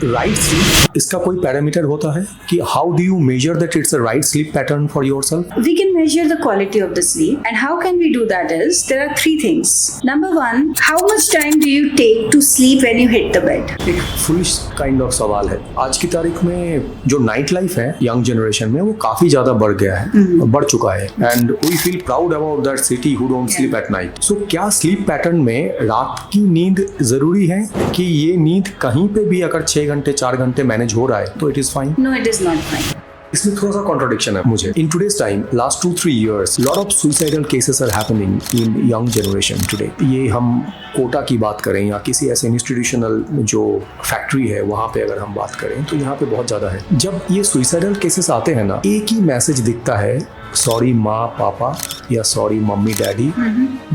Right sleep, इसका कोई parameter होता है कि how do you measure that it's a right sleep pattern for yourself? We can measure the quality of the sleep, and how can we do that is there are three things. Number one, how much time do you take to sleep when you hit the bed? एक foolish kind of सवाल है। आज की तारीख में जो night life है young generation में वो काफी ज्यादा बढ़ गया है, बढ़ चुका है, and we feel proud about that city who don't sleep at night. So क्या स्लीप पैटर्न में रात की नींद जरूरी है कि ये नींद कहीं पे भी अगर 6 घंटे 4 घंटे मैनेज हो रहा है तो it is fine? No, it is not fine. इसमें थोड़ा सा कॉन्ट्रडिक्शन है मुझे। In today's time, last 2-3 years, lot of suicidal cases are happening in young generation today. ये हम कोटा की बात करें या किसी ऐसे इंस्टीट्यूशनल जो फैक्ट्री है वहाँ पे अगर हम बात करें तो यहाँ पे बहुत ज़्यादा है। जब ये सुसाइडल केसेस आते हैं ना, एक ही मैसेज दिखता है, सॉरी माँ पापा या sorry mummy daddy.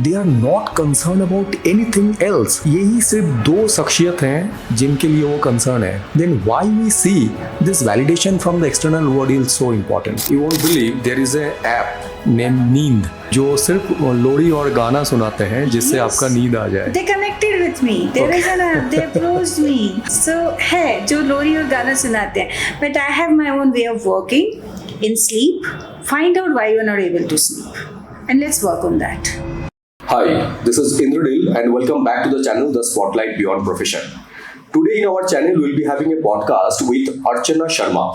They are not concern about anything else. यही सिर्फ 2 शख्सियत हैं जिनके लिए वो कंसर्न है। Then why we see this validation from the external world is so important. You won't believe there is a app name Neend जो सिर्फ लोरी और गाना सुनाते हैं जिससे आपका नींद आ जाए। They connected with me. There is an app. They approached me. So है जो लोरी और गाना सुनाते हैं. But I have my own way of working in sleep. Find out why you are not able to sleep, and let's work on that. Hi, this is Indradil and welcome back to the channel The Spotlight Beyond Profession. Today in our channel we'll be having a podcast with Archana Sharma.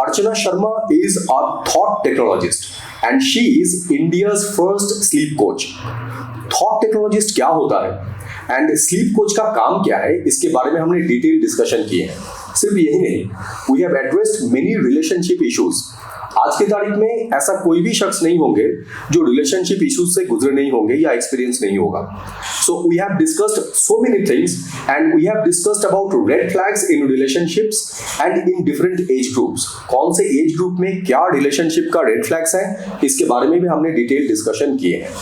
Archana Sharma is a thought technologist and she is India's first sleep coach. Thought technologist क्या होता है and sleep coach का काम क्या है, इसके बारे में हमने डिटेल डिस्कशन किए हैं। सिर्फ यही नहीं, we have addressed many relationship issues. आज की तारीख में ऐसा कोई भी शख्स नहीं होंगे जो रिलेशनशिप इश्यूज से गुजरे नहीं होंगे या एक्सपीरियंस नहीं होगा। So we have discussed so many things and we have discussed about red flags in relationships and in different age groups. कौन से एज ग्रुप में क्या रिलेशनशिप का रेड फ्लैग्स है, इसके बारे में भी हमने डिटेल डिस्कशन किए हैं।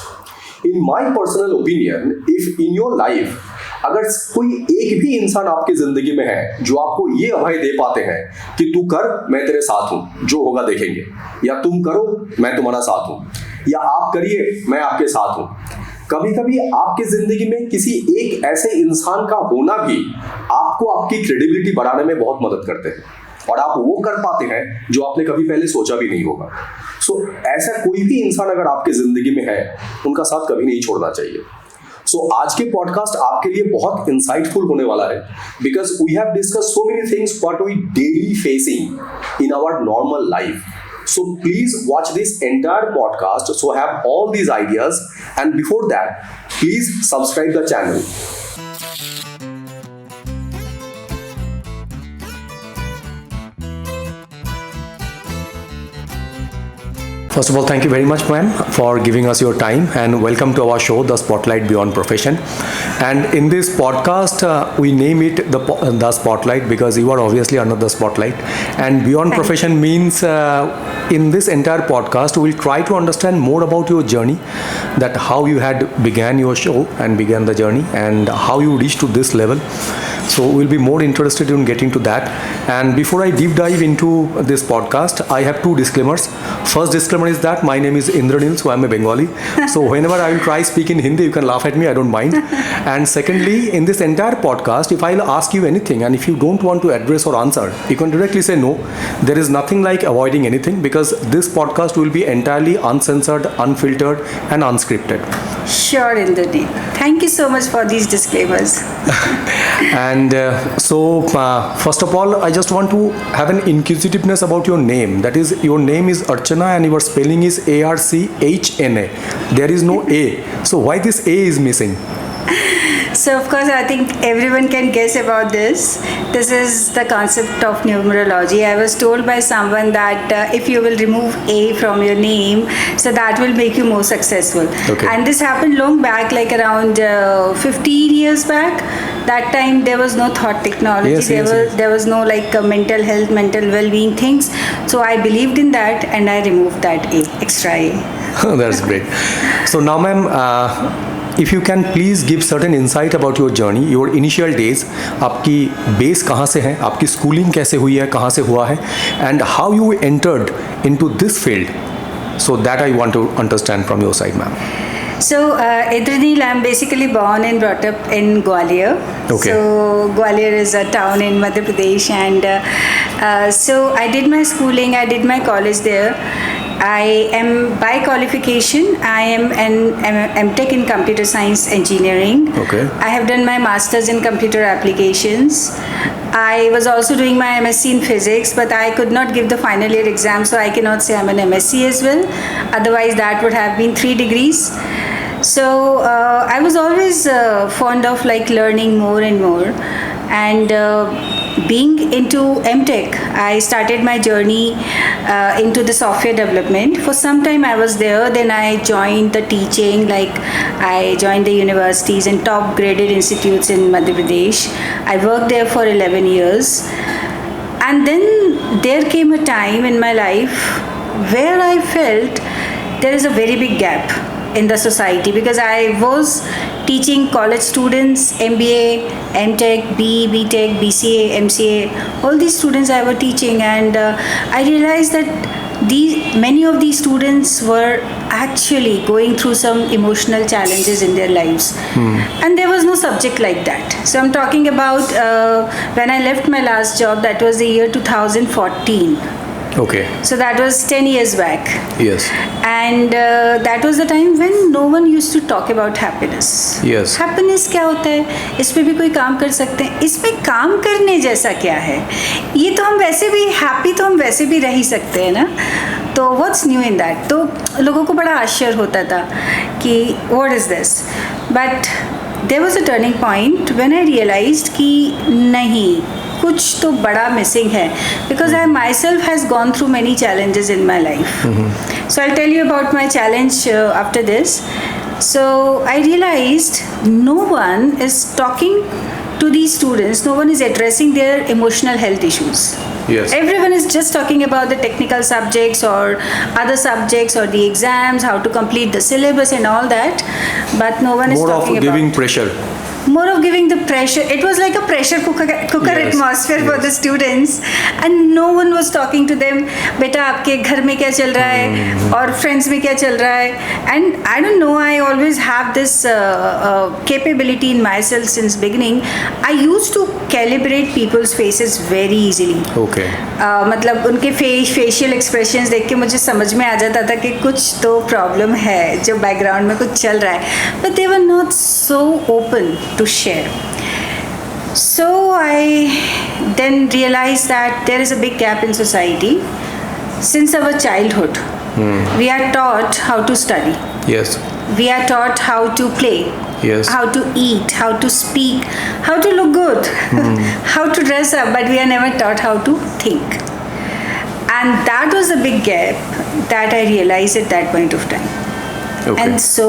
In my personal opinion, if in your life अगर कोई एक भी इंसान आपकी जिंदगी में है जो आपको ये अभय दे पाते हैं कि तू कर मैं तेरे साथ हूं, जो होगा देखेंगे, या तुम करो मैं तुम्हारा साथ हूं, या आप करिए मैं आपके साथ हूं। कभी कभी आपकी जिंदगी में किसी एक ऐसे इंसान का होना भी आपको आपकी क्रेडिबिलिटी बढ़ाने में बहुत मदद करते हैं और आप वो कर पाते हैं जो आपने कभी पहले सोचा भी नहीं होगा। सो ऐसा कोई भी इंसान अगर आपकी जिंदगी में है, उनका साथ कभी नहीं छोड़ना चाहिए। सो आज के पॉडकास्ट आपके लिए बहुत इंसाइटफुल होने वाला है because we have discuss so many things what we daily facing in our normal life. So please watch this entire podcast so have all these ideas, and before that please subscribe the channel. First of all, thank you very much, ma'am, for giving us your time, and welcome to our show, The Spotlight Beyond Profession. And in this podcast, we name it the Spotlight because you are obviously under the spotlight. And Beyond Profession means in this entire podcast, we will try to understand more about your journey, that how you had began your show and began the journey, and how you reached to this level. So we'll be more interested in getting to that. And before I deep dive into this podcast, I have 2 disclaimers. First disclaimer is that my name is Indranil, so I'm a Bengali. So whenever I will try speak in Hindi, you can laugh at me, I don't mind. And secondly, in this entire podcast, if I'll ask you anything and if you don't want to address or answer, you can directly say no. There is nothing like avoiding anything because this podcast will be entirely uncensored, unfiltered and unscripted. Sure, Indranil. Thank you so much for these disclaimers. And first of all, I just want to have an inquisitiveness about your name. That is, your name is Archana and your spelling is Archna. There is no A. So why this A is missing? So of course I think everyone can guess about this. This is the concept of numerology. I was told by someone that if you will remove A from your name, so that will make you more successful. Okay. And this happened long back, like around 15 years back. That time there was no thought technology. Yes, there was no like mental health, mental well-being things. So I believed in that and I removed that A, extra A. That's great. So now, ma'am, if you can please give certain insight about your journey, your initial days, आपकी base कहाँ से है, आपकी schooling कैसे हुई है, कहाँ से हुआ है, and how you entered into this field. So that I want to understand from your side, ma'am. So, Indranil, I'm basically born and brought up in Gwalior. Okay. So, Gwalior is a town in Madhya Pradesh, and so I did my schooling, I did my college there. I am by qualification, I am an MTech in Computer Science Engineering. Okay. I have done my Masters in Computer Applications. I was also doing my MSc in Physics, but I could not give the final year exam, so I cannot say I'm an MSc as well. Otherwise, that would have been 3 degrees. So I was always fond of like learning more and more, and being into MTech, I started my journey into the software development. For some time I was there, then I joined the teaching, like I joined the universities and top graded institutes in Madhya Pradesh. I worked there for 11 years, and then there came a time in my life where I felt there is a very big gap in the society, because I was teaching college students, MBA, MTech, BE, BTech, BCA, MCA, all these students I were teaching, and I realized that many of these students were actually going through some emotional challenges in their lives, and there was no subject like that. So I'm talking about when I left my last job, that was the year 2014. Okay. So that was 10 years back. Yes. And that was the time when no one used to talk about happiness. Yes. Happiness क्या होता है, इस पे भी कोई काम कर सकते हैं, इस पे काम करने जैसा क्या है, ये तो हम वैसे भी हैप्पी, तो हम वैसे भी रह ही सकते हैं ना. तो व्हाट्स न्यू इन दैट, तो लोगों को बड़ा आश्चर्य होता था कि what is this. But there was a turning point when I realized कि नहीं, कुछ तो बड़ा मिसिंग है, because I myself has gone through many challenges in my life. So I tell you about my challenge after this. So I realized no one is talking to these students, no one is addressing their emotional health issues. Yes. Everyone is just talking about the technical subjects or other subjects or the exams, how to complete the syllabus and all that, but no one is More of talking giving about pressure. more of giving the pressure. It was like a pressure cooker Yes, atmosphere for yes. the students, and no one was talking to them. बेटा आपके घर में क्या चल रहा है, और friends में क्या चल रहा है. And I don't know, I always have this capability in myself since beginning. I used to calibrate people's faces very easily. Okay. मतलब उनके फेशियल एक्सप्रेशंस देख के मुझे समझ में आ जाता था कि कुछ तो प्रॉब्लम है, जो बैकग्राउंड में कुछ चल रहा है. But they were not so open to share. So I then realized that there is a big gap in society. Since our childhood, we are taught how to study. Yes. We are taught how to play. Yes. How to eat, how to speak, how to look good, how to dress up, but we are never taught how to think. And that was a big gap that I realized at that point of time. Okay. And so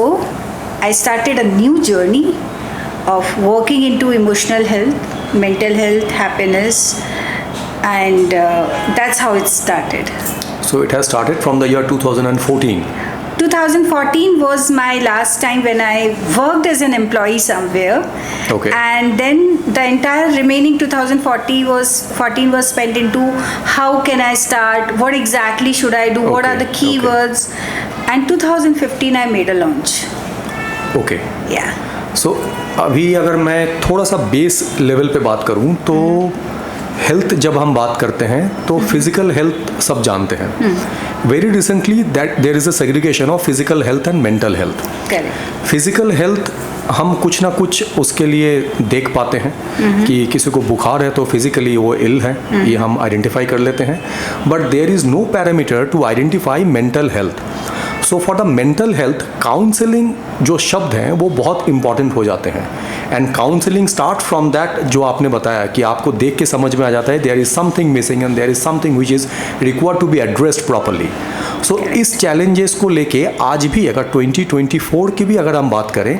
I started a new journey of working into emotional health, mental health, happiness, and that's how it started. So it has started from the year 2014. 2014 was my last time when I worked as an employee somewhere. Okay. And then the entire remaining 2014 was spent into how can I start, what exactly should I do, what Okay, are the keywords. And 2015 I made a launch. Okay. Yeah. सो अभी अगर मैं थोड़ा सा base level पे बात करूं तो health जब हम बात करते हैं तो फिजिकल हेल्थ सब जानते हैं. Very recently that there is a segregation of physical health and mental health. Correct. Physical health हम कुछ ना कुछ उसके लिए देख पाते हैं कि किसी को बुखार है तो फिजिकली वो इल है, ये हम आइडेंटिफाई कर लेते हैं. But there is no parameter to identify mental health. So for the mental health counselling जो शब्द हैं वो बहुत इंपॉर्टेंट हो जाते हैं. And counselling start from that, जो आपने बताया कि आपको देख के समझ में आ जाता है there is something missing and there is something which is required to be addressed properly. So इस चैलेंजेस को लेके आज भी अगर 2024 की भी अगर हम बात करें,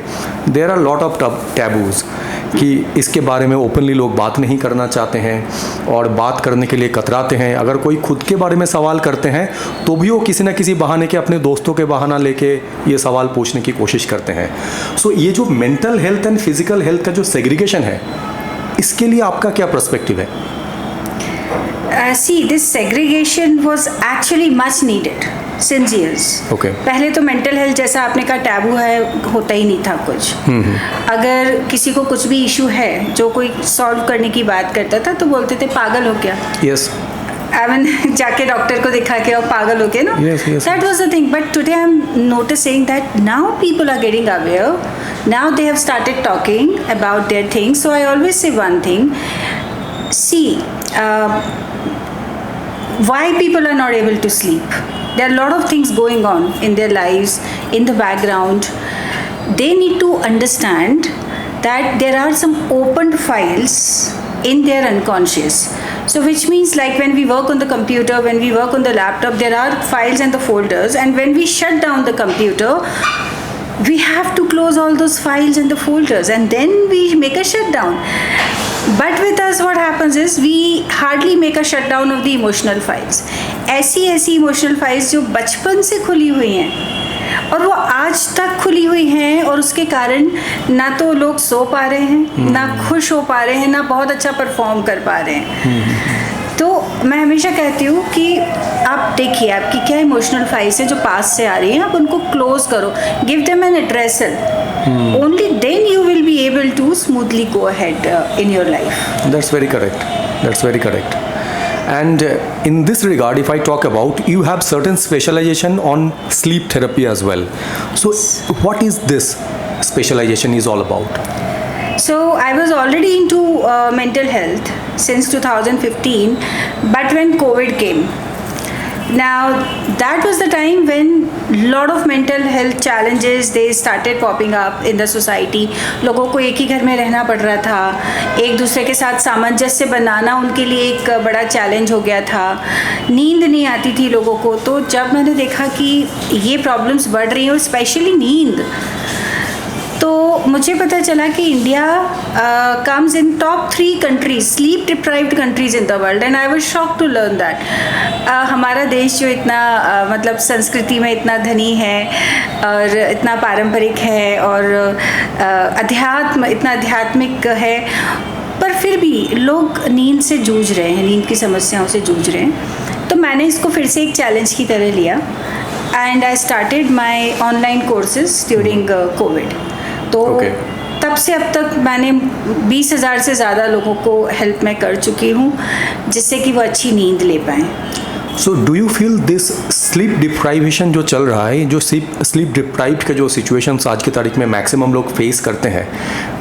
there are lot of taboos कि इसके बारे में ओपनली लोग बात नहीं करना चाहते हैं और बात करने के लिए कतराते हैं. अगर कोई खुद के बारे में सवाल करते हैं तो भी वो किसी न किसी बहाने के, अपने दोस्तों के बहाना लेके ये सवाल पूछने की कोशिश करते हैं. सो ये जो mental health and physical health का जो सेग्रीगेशन है, इसके लिए आपका क्या पर्सपेक्टिव है? See, this segregation was actually much needed. since years. Okay. पहले तो मेंटल हेल्थ जैसा आपने कहा टैबू है, होता ही नहीं था कुछ. अगर किसी को कुछ भी इशू है जो कोई सॉल्व करने की बात करता था तो बोलते थे पागल हो क्या. Yes. I mean, जाके डॉक्टर को दिखा के और पागल हो के ना. Yes, yes. That was the thing. But today I'm noticing that now people are getting aware. Now they have started talking about their things. So I always say one thing. See, why people are not able to sleep. There are a lot of things going on in their lives, in the background. They need to understand that there are some opened files in their unconscious. So which means like when we work on the computer, when we work on the laptop, there are files and the folders, and when we shut down the computer, we have to close all those files and the folders and then we make a shutdown. But with us what happens is we hardly make a shutdown of the emotional files. ऐसी emotional files जो बचपन से खुली हुई हैं और वो आज तक खुली हुई हैं और उसके कारण ना तो लोग सो पा रहे हैं, ना खुश हो पा रहे हैं, ना बहुत अच्छा परफॉर्म कर पा रहे हैं. तो मैं हमेशा कहती हूँ कि आप देखिए आपकी क्या इमोशनल फाइल्स है जो पास से आ रही हैं, आप उनको क्लोज करो, give them an addressal. Only then you will be able to smoothly go ahead in your life. That's very correct. That's very correct. And in this regard, if I talk about, you have certain specialization on sleep therapy as well. So what is this specialization is all about? So I was already into mental health since 2015, but when COVID came, now that was the time when lot of mental health challenges they started popping up in the society. लोगों को एक ही घर में रहना पड़ रहा था, एक दूसरे के साथ सामंजस्य बनाना उनके लिए एक बड़ा चैलेंज हो गया था, नींद नहीं आती थी लोगों को. तो जब मैंने देखा कि ये प्रॉब्लम्स बढ़ रही हैं और स्पेशली नींद, तो मुझे पता चला कि India comes in top 3 countries, sleep deprived countries in the world, and I was shocked to learn that. हमारा देश जो इतना मतलब संस्कृति में इतना धनी है और इतना पारंपरिक है और अध्यात्म इतना आध्यात्मिक है, पर फिर भी लोग नींद से जूझ रहे हैं, नींद की समस्याओं से जूझ रहे हैं. तो मैंने इसको फिर से एक चैलेंज की तरह लिया and I started my online courses during Covid. तो तब से अब तक मैंने 20,000 से ज़्यादा लोगों को हेल्प मैं कर चुकी हूँ जिससे कि वो अच्छी नींद ले पाएँ. So do you feel this sleep deprivation जो चल रहा है, जो स्लीप डिप्राइव्ड के जो सिचुएशंस आज की तारीख में मैक्सिमम लोग फेस करते हैं,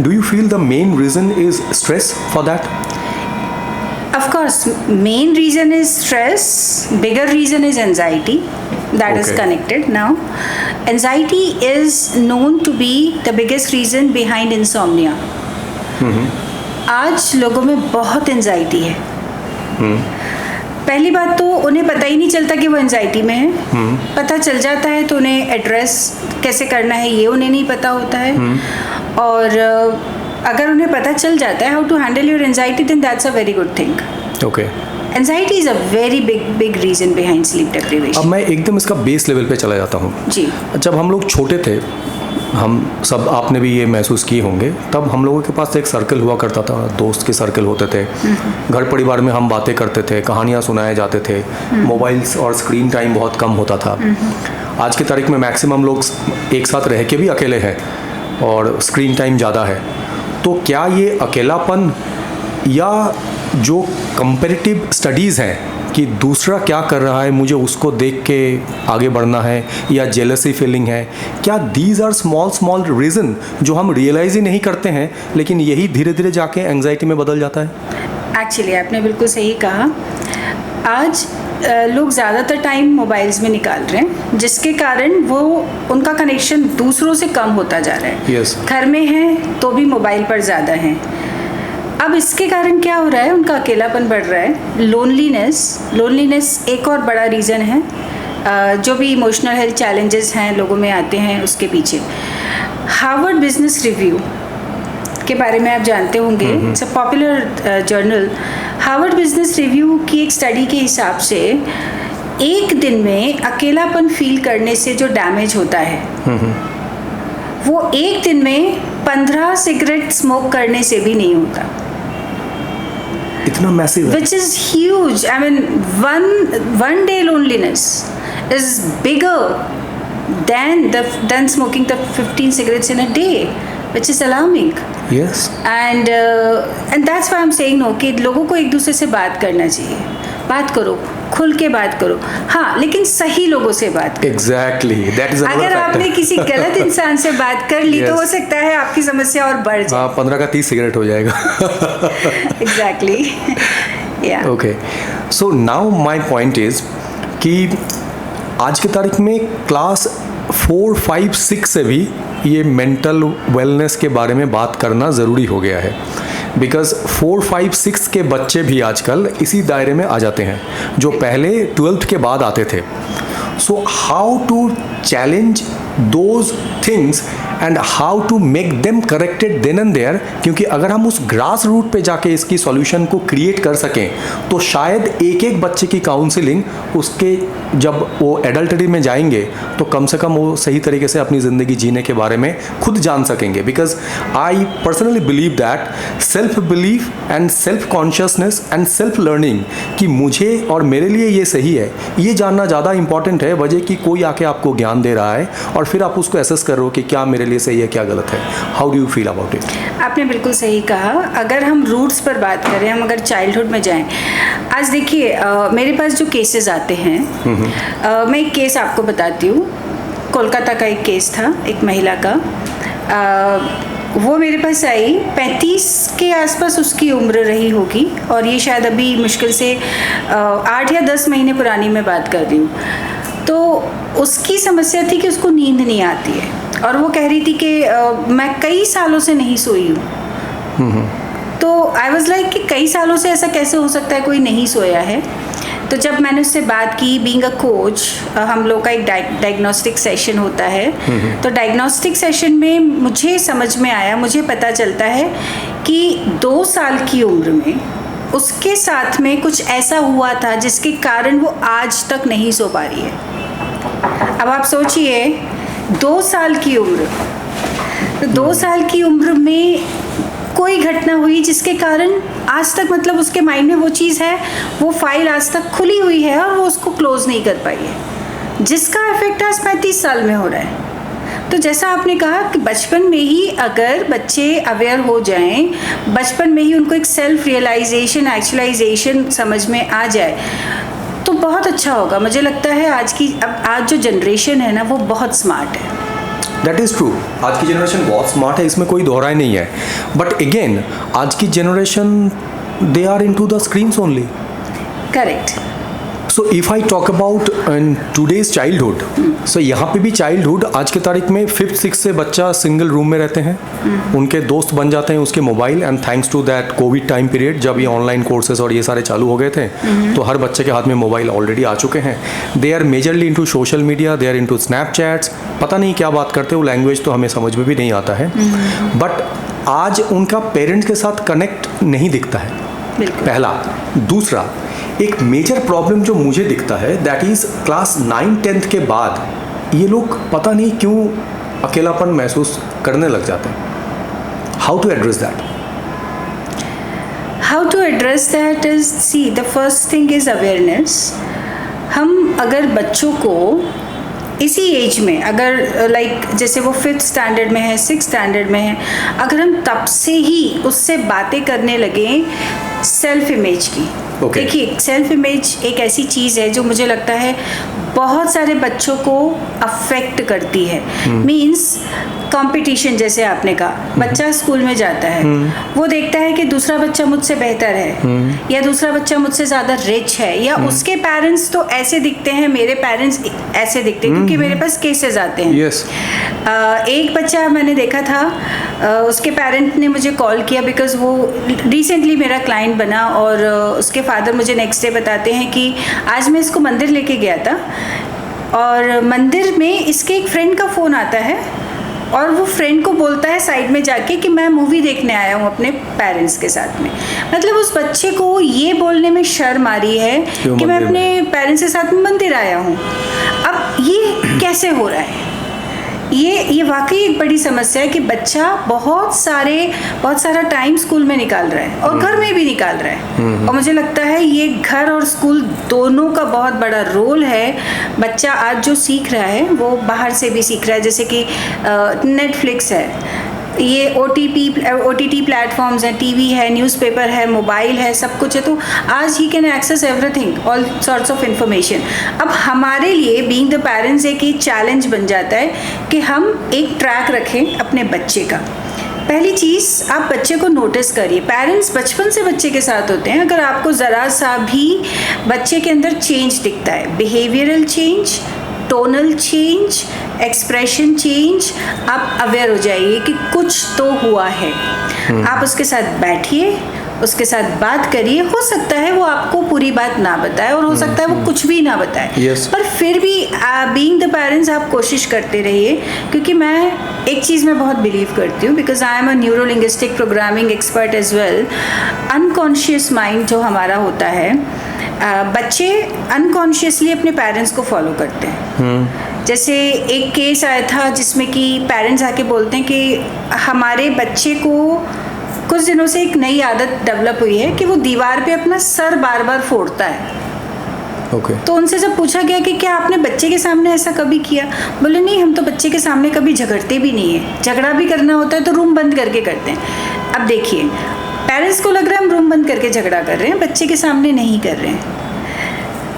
do you feel the main reason is stress for that? Of course, main reason is stress, bigger reason is anxiety. That is connected now. Anxiety is known to be the biggest reason behind insomnia. आज लोगों में बहुत anxiety है. पहली बात तो उन्हें पता ही नहीं चलता कि वो एंजाइटी में है. पता चल जाता है तो उन्हें एड्रेस कैसे करना है ये उन्हें नहीं पता होता है. और अगर उन्हें पता चल जाता है how to handle your anxiety, then that's a very good thing. Okay. Anxiety is a very big reason behind sleep deprivation. अब मैं एकदम इसका बेस लेवल पे चला जाता हूँ. जी. जब हम लोग छोटे थे, हम सब, आपने भी ये महसूस किए होंगे, तब हम लोगों के पास एक सर्कल हुआ करता था, दोस्त के सर्कल होते थे, घर परिवार में हम बातें करते थे, कहानियाँ सुनाए जाते थे, मोबाइल्स और स्क्रीन टाइम बहुत कम होता था. आज की तारीख में मैक्सिमम लोग एक साथ रह के भी अकेले हैं और स्क्रीन टाइम ज़्यादा है. तो क्या ये अकेलापन या जो कंपैरेटिव स्टडीज़ हैं कि दूसरा क्या कर रहा है मुझे उसको देख के आगे बढ़ना है, या जेलसी फीलिंग है, क्या दीज आर स्मॉल रीज़न जो हम रियलाइज़ ही नहीं करते हैं, लेकिन यही धीरे धीरे जाके एंग्जाइटी में बदल जाता है? एक्चुअली आपने बिल्कुल सही कहा. आज लोग ज़्यादातर टाइम मोबाइल्स में निकाल रहे हैं जिसके कारण वो उनका कनेक्शन दूसरों से कम होता जा रहा है. Yes. घर में हैं तो भी मोबाइल पर ज़्यादा हैं. अब इसके कारण क्या हो रहा है, उनका अकेलापन बढ़ रहा है. लोनलीनेस एक और बड़ा रीज़न है. जो भी इमोशनल हेल्थ चैलेंजेस हैं लोगों में आते हैं उसके पीछे. हार्वर्ड बिजनेस रिव्यू के बारे में आप जानते होंगे, it's a popular journal. Harvard business review की एक स्टडी के हिसाब से एक दिन में अकेलापन फील करने से जो डैमेज होता है वो एक दिन में 15 सिगरेट स्मोक करने से भी नहीं होता. इतना मैसिव है. Which is huge. I mean, one day loneliness is bigger than smoking the 15 cigarettes in a day, which is alarming. Yes. And that's why I'm saying no कि लोगों को एक दूसरे से बात करना चाहिए. बात करो, खुल के बात करो, हाँ, लेकिन सही लोगों से बात करो. Exactly. That is another अगर factor. आपने किसी गलत इंसान से बात कर ली तो Yes. हो सकता है आपकी समस्या और बढ़ जाए. हाँ, 15 का 30 सिगरेट हो जाएगा. Exactly. Yeah. Okay, so now my point is कि आज की तारीख में क्लास 4, 5, 6 से भी ये मेंटल वेलनेस के बारे में बात करना ज़रूरी हो गया है, बिकॉज 4, 5, 6 के बच्चे भी आजकल इसी दायरे में आ जाते हैं जो पहले 12th के बाद आते थे. So how to challenge those things and how to make them corrected then and there, क्योंकि अगर हम उस ग्रास रूट पे जाके इसकी सॉल्यूशन को क्रिएट कर सकें तो शायद एक एक बच्चे की काउंसलिंग उसके जब वो एडल्टरी में जाएंगे तो कम से कम वो सही तरीके से अपनी ज़िंदगी जीने के बारे में खुद जान सकेंगे. Because I personally believe that self belief and self consciousness and self learning कि मुझे और मेरे लिए ये सही है, ये जानना ज़्यादा इंपॉर्टेंट है वजह कि कोई आके आपको ज्ञान दे रहा है और फिर आप उसको एसेस कर रहे हो कि क्या मेरे लिए सही है क्या गलत है. How do you feel about it? आपने बिल्कुल सही कहा. अगर हम रूट्स पर बात करें, हम अगर चाइल्डहुड में जाएं, आज देखिए मेरे पास जो केसेस आते हैं, मैं एक केस आपको बताती हूँ. कोलकाता का एक केस था, एक महिला का. वो मेरे पास आई, 35 के आसपास उसकी उम्र रही होगी और ये शायद अभी मुश्किल से 8 या 10 महीने पुरानी मैं बात कर रही हूँ. तो उसकी समस्या थी कि उसको नींद नहीं आती है और वो कह रही थी कि मैं कई सालों से नहीं सोई हूँ. तो आई वॉज लाइक कि कई सालों से ऐसा कैसे हो सकता है कोई नहीं सोया है. तो जब मैंने उससे बात की, बीइंग अ कोच, हम लोग का एक डायग्नोस्टिक सेशन होता है. तो डायग्नोस्टिक सेशन में मुझे समझ में आया, मुझे पता चलता है कि 2 साल की उम्र में उसके साथ में कुछ ऐसा हुआ था जिसके कारण वो आज तक नहीं सो पा रही है. अब आप सोचिए 2 साल की उम्र, तो 2 साल की उम्र में कोई घटना हुई जिसके कारण आज तक, मतलब उसके माइंड में वो चीज़ है, वो फाइल आज तक खुली हुई है और वो उसको क्लोज नहीं कर पाई है, जिसका इफेक्ट आज 35 साल में हो रहा है. तो जैसा आपने कहा कि बचपन में ही अगर बच्चे अवेयर हो जाएं, बचपन में ही उनको एक सेल्फ रियलाइजेशन, एक्चुअलाइजेशन समझ में आ जाए तो बहुत अच्छा होगा. मुझे लगता है आज जो जनरेशन है ना वो बहुत स्मार्ट है. That is true. आज की जनरेशन बहुत स्मार्ट है, इसमें कोई दोहराई नहीं है. बट अगेन आज की generation they are into the screens only. Correct. So if I talk about today's childhood, so यहाँ पे भी चाइल्डहुड आज की तारीख में 5th 6th से बच्चा सिंगल रूम में रहते हैं. उनके दोस्त बन जाते हैं उसके mobile, and thanks to that COVID time period जब ये ऑनलाइन कोर्सेज और ये सारे चालू हो गए थे तो हर बच्चे के हाथ में मोबाइल ऑलरेडी आ चुके हैं. They are majorly into social media, they are into Snapchats. पता नहीं क्या बात करते, वो लैंग्वेज तो हमें समझ में भी नहीं आता है. बट आज उनका पेरेंट्स के साथ कनेक्ट नहीं दिखता है, पहला. दूसरा, एक मेजर प्रॉब्लम जो मुझे दिखता है दैट इज़ क्लास 9, 10th के बाद ये लोग पता नहीं क्यों अकेलापन महसूस करने लग जाते हैं. How to address that? How to address that is, see, the first thing is awareness. हम अगर बच्चों को इसी एज में, अगर लाइक जैसे वो 5th स्टैंडर्ड में है, 6th स्टैंडर्ड में है, अगर हम तब से ही उससे बातें करने लगे सेल्फ इमेज की. देखिए, सेल्फ इमेज एक ऐसी चीज़ है जो मुझे लगता है बहुत सारे बच्चों को अफेक्ट करती है. मीन्स कंपटीशन, जैसे आपने कहा, बच्चा स्कूल में जाता है, वो देखता है कि दूसरा बच्चा मुझसे बेहतर है या दूसरा बच्चा मुझसे ज़्यादा रिच है, या उसके पेरेंट्स तो ऐसे दिखते हैं, मेरे पेरेंट्स ऐसे दिखते हैं, क्योंकि मेरे पास केसेस आते हैं. Yes. एक बच्चा मैंने देखा था, उसके पेरेंट ने मुझे कॉल किया बिकॉज वो रिसेंटली मेरा क्लाइंट बना, और उसके फादर मुझे नेक्स्ट डे बताते हैं कि आज मैं इसको मंदिर लेके गया था और मंदिर में इसके एक फ्रेंड का फ़ोन आता है और वो फ्रेंड को बोलता है साइड में जाके कि मैं मूवी देखने आया हूँ अपने पेरेंट्स के साथ में. मतलब उस बच्चे को ये बोलने में शर्म आ रही है कि मैं अपने पेरेंट्स के साथ में मंदिर आया हूँ. अब ये कैसे हो रहा है? ये वाकई एक बड़ी समस्या है कि बच्चा बहुत सारा टाइम स्कूल में निकाल रहा है और घर में भी निकाल रहा है। और मुझे लगता है ये घर और स्कूल दोनों का बहुत बड़ा रोल है। बच्चा आज जो सीख रहा है वो बाहर से भी सीख रहा है, जैसे कि नेटफ्लिक्स है, ये OTT प्लेटफॉर्म्स हैं, टीवी है, न्यूज़पेपर है, मोबाइल है, सब कुछ है। तो आज ही can access everything, all sorts of information. अब हमारे लिए बीइंग द पेरेंट्स एक ये चैलेंज बन जाता है कि हम एक ट्रैक रखें अपने बच्चे का। पहली चीज़, आप बच्चे को नोटिस करिए। पेरेंट्स बचपन से बच्चे के साथ होते हैं। अगर आपको ज़रा सा भी बच्चे के अंदर चेंज दिखता है, behavioural change, tonal change, expression change, आप अवेयर हो जाइए कि कुछ तो हुआ है। आप उसके साथ बैठिए, उसके साथ बात करिए। हो सकता है वो आपको पूरी बात ना बताए और हो सकता है वो कुछ भी ना बताए, Yes. पर फिर भी बीइंग द पेरेंट्स आप कोशिश करते रहिए। क्योंकि मैं एक चीज़ में बहुत बिलीव करती हूँ, because I am a neuro linguistic programming expert as well. Unconscious mind जो हमारा होता है, बच्चे अनकॉन्शियसली अपने पेरेंट्स को फॉलो करते हैं। जैसे एक केस आया था जिसमें कि पेरेंट्स आके बोलते हैं कि हमारे बच्चे को कुछ दिनों से एक नई आदत डेवलप हुई है कि वो दीवार पे अपना सर बार बार फोड़ता है। ओके। तो उनसे जब पूछा गया कि क्या आपने बच्चे के सामने ऐसा कभी किया, बोले नहीं, हम तो बच्चे के सामने कभी झगड़ते भी नहीं है। झगड़ा भी करना होता है तो रूम बंद करके करते हैं। अब देखिए, पेरेंट्स को लग रहा है हम रूम बंद करके झगड़ा कर रहे हैं, बच्चे के सामने नहीं कर रहे हैं।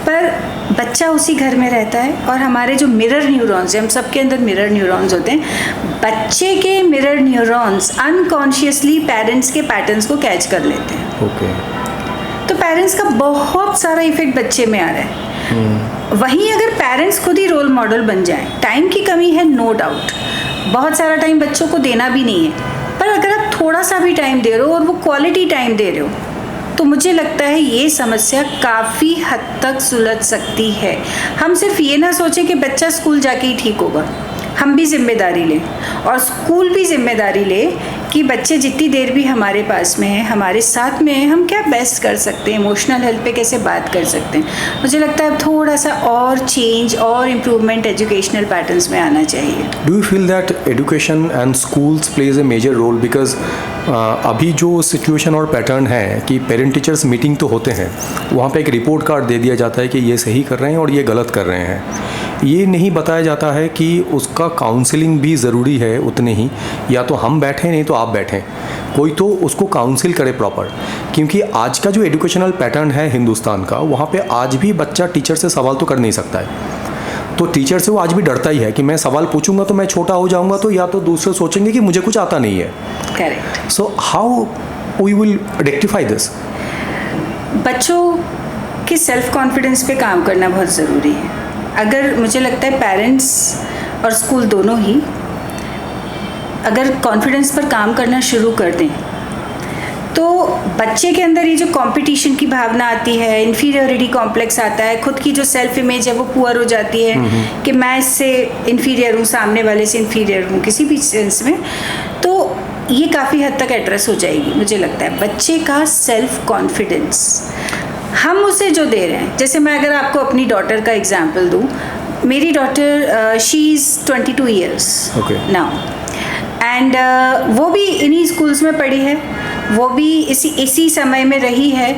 पर बच्चा उसी घर में रहता है और हमारे जो मिरर न्यूरॉन्स हैं, हम सबके अंदर मिरर न्यूरॉन्स होते हैं। बच्चे के मिरर न्यूरॉन्स अनकॉन्शियसली पेरेंट्स के पैटर्न्स को कैच कर लेते हैं। ओके। तो पेरेंट्स का बहुत सारा इफेक्ट बच्चे में आ रहा है। वहीं अगर पेरेंट्स खुद ही रोल मॉडल बन जाएं, टाइम की कमी है नो डाउट, बहुत सारा टाइम बच्चों को देना भी नहीं है, पर अगर आप थोड़ा सा भी टाइम दे रहे हो और वो क्वालिटी टाइम दे रहे हो, तो मुझे लगता है ये समस्या काफ़ी हद तक सुलझ सकती है। हम सिर्फ ये ना सोचें कि बच्चा स्कूल जाके ही ठीक होगा, हम भी जिम्मेदारी लें और स्कूल भी जिम्मेदारी ले कि बच्चे जितनी देर भी हमारे पास में है, हमारे साथ में है, हम क्या बेस्ट कर सकते हैं, इमोशनल हेल्थ पे कैसे बात कर सकते हैं। मुझे लगता है थोड़ा सा और चेंज और इम्प्रूवमेंट एजुकेशनल पैटर्न्स में आना चाहिए। Do you feel that education and schools plays a major role? Because अभी जो सिचुएशन और पैटर्न है कि पेरेंट टीचर्स मीटिंग तो होते हैं, वहाँ पे एक रिपोर्ट कार्ड दे दिया जाता है कि ये सही कर रहे हैं और ये गलत कर रहे हैं। ये नहीं बताया जाता है कि उसका काउंसलिंग भी ज़रूरी है उतने ही। या तो हम बैठें, नहीं तो आप बैठें, कोई तो उसको काउंसिल करे प्रॉपर। क्योंकि आज का जो एजुकेशनल पैटर्न है हिंदुस्तान का, वहाँ पे आज भी बच्चा टीचर से सवाल तो कर नहीं सकता है। तो टीचर से वो आज भी डरता ही है कि मैं सवाल पूछूंगा तो मैं छोटा हो जाऊंगा, तो या तो दूसरे सोचेंगे कि मुझे कुछ आता नहीं है। Correct. So how we will rectify this? बच्चों के सेल्फ कॉन्फिडेंस पे काम करना बहुत ज़रूरी है। अगर मुझे लगता है पेरेंट्स और स्कूल दोनों ही अगर कॉन्फिडेंस पर काम करना शुरू कर दें, तो बच्चे के अंदर ये जो कंपटीशन की भावना आती है, इन्फीरियरिटी कॉम्प्लेक्स आता है, खुद की जो सेल्फ इमेज है वो पुअर हो जाती है कि मैं इससे इन्फीरियर हूँ, सामने वाले से इन्फीरियर हूँ किसी भी सेंस में, तो ये काफ़ी हद तक एड्रेस हो जाएगी। मुझे लगता है बच्चे का सेल्फ कॉन्फिडेंस हम उसे जो दे रहे हैं, जैसे मैं अगर आपको अपनी डॉटर का एग्जाम्पल दूँ, मेरी daughter she is 22 years now, and वो भी इन्हीं स्कूल्स में पढ़ी है, वो भी इसी समय में रही है,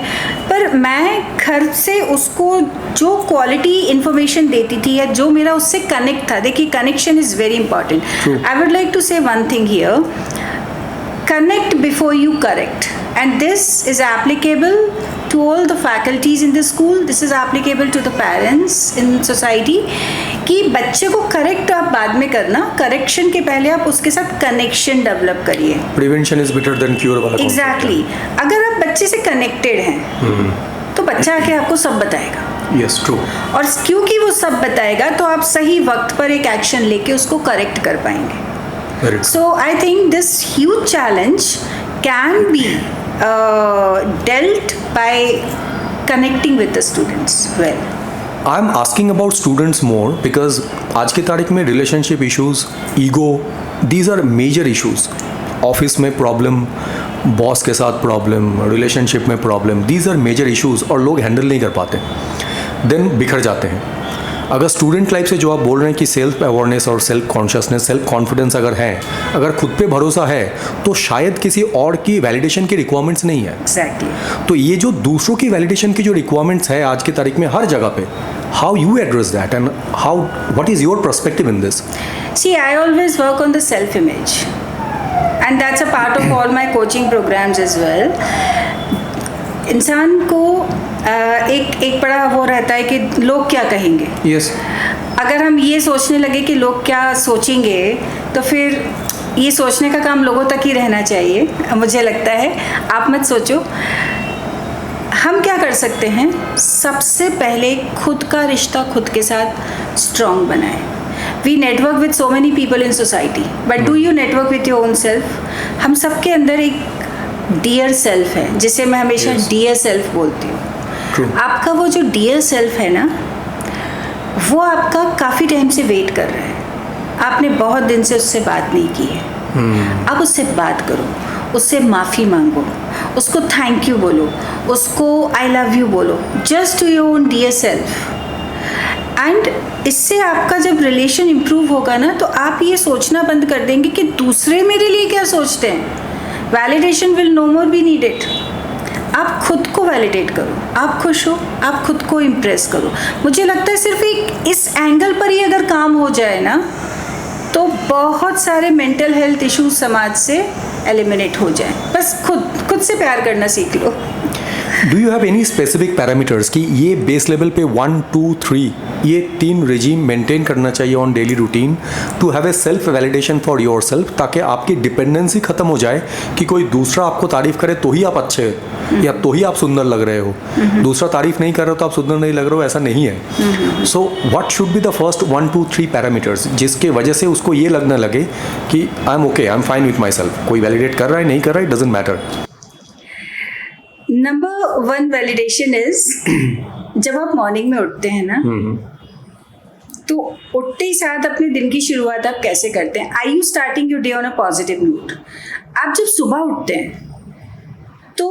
पर मैं घर से उसको जो क्वालिटी इन्फॉर्मेशन देती थी या जो मेरा उससे कनेक्ट था, देखिए connection is very important. I would like to say one thing here, connect before you correct, and this is applicable to all the faculties in the school, this is applicable to the parents in society, कि बच्चे को correct आप बाद में करना, correction के पहले आप उसके साथ कनेक्शन डेवलप करिए। Prevention is better than cure वाला। एग्जैक्टली। अगर आप बच्चे से कनेक्टेड हैं तो बच्चा आके आपको सब बताएगा। Yes, true. और क्योंकि वो सब बताएगा तो आप सही वक्त पर एक एक्शन लेके उसको करेक्ट कर पाएंगे। So I think this huge challenge can be dealt by connecting with the students well. I'm asking about students more because आज की तारीख में relationship issues, ego, these are major issues. Office में problem, boss के साथ problem, relationship में problem, these are major issues और लोग हैंडल नहीं कर पाते, देन बिखर जाते हैं। अगर स्टूडेंट लाइफ से जो आप बोल रहे हैं कि सेल्फ अवेयरनेस और सेल्फ कॉन्शियसनेस, सेल्फ कॉन्फिडेंस अगर है, अगर खुद पे भरोसा है, तो शायद किसी और की वैलिडेशन की रिक्वायरमेंट्स नहीं है। एग्जैक्टली। तो ये जो दूसरों की वैलिडेशन की जो रिक्वायरमेंट्स है आज की तारीख में हर जगह पे, how you address that and how, what is your perspective in this? See, I always work on the self-image, and that's a part of all my coaching programs as well. इंसान को एक बड़ा वो रहता है कि लोग क्या कहेंगे। यस। अगर हम ये सोचने लगे कि लोग क्या सोचेंगे, तो फिर ये सोचने का काम लोगों तक ही रहना चाहिए, मुझे लगता है। आप मत सोचो। हम क्या कर सकते हैं, सबसे पहले खुद का रिश्ता खुद के साथ स्ट्रॉन्ग बनाएं। We network with so many people in society, but do you network with your own self? हम सबके अंदर एक डियर सेल्फ है, जिसे मैं हमेशा डियर सेल्फ बोलती हूँ। आपका वो जो डियर सेल्फ है ना, वो आपका काफ़ी टाइम से वेट कर रहा है। आपने बहुत दिन से उससे बात नहीं की है। अब उससे बात करो, उससे माफ़ी मांगो, उसको थैंक यू बोलो, उसको आई लव यू बोलो, just to your own dear self. And इससे आपका जब रिलेशन इम्प्रूव होगा ना, तो आप ये सोचना बंद कर देंगे कि दूसरे मेरे लिए क्या सोचते हैं। Validation will no more be needed. आप खुद को वैलिडेट करो, आप खुश हो, आप खुद को इम्प्रेस करो। मुझे लगता है सिर्फ एक इस एंगल पर ही अगर काम हो जाए ना, तो बहुत सारे मेंटल हेल्थ इश्यूज समाज से एलिमिनेट हो जाए। बस खुद से प्यार करना सीख लो। Do you have any specific parameters कि ये बेस लेवल पे 1, 2, 3 ये 3 रिजीम मेंटेन करना चाहिए on daily routine to have a self validation for your self, ताकि आपकी डिपेंडेंसी खत्म हो जाए कि कोई दूसरा आपको तारीफ करे तो ही आप अच्छे हैं या तो ही आप सुंदर लग रहे हो। दूसरा तारीफ नहीं कर रहे हो तो आप सुंदर नहीं लग रहे हो, ऐसा नहीं है। So what should be the first 1, 2, 3 parameters जिसके वजह से उसको ये लगने लगे कि I am okay, I am fine with my self. कोई वैलिडेट कर रहा है नहीं कर रहा है, it doesn't matter. Number 1 validation is जब आप मॉर्निंग में उठते हैं ना, तो उठते ही साथ अपने दिन की शुरुआत आप कैसे करते हैं? I you starting your day on a positive note? आप जब सुबह उठते हैं तो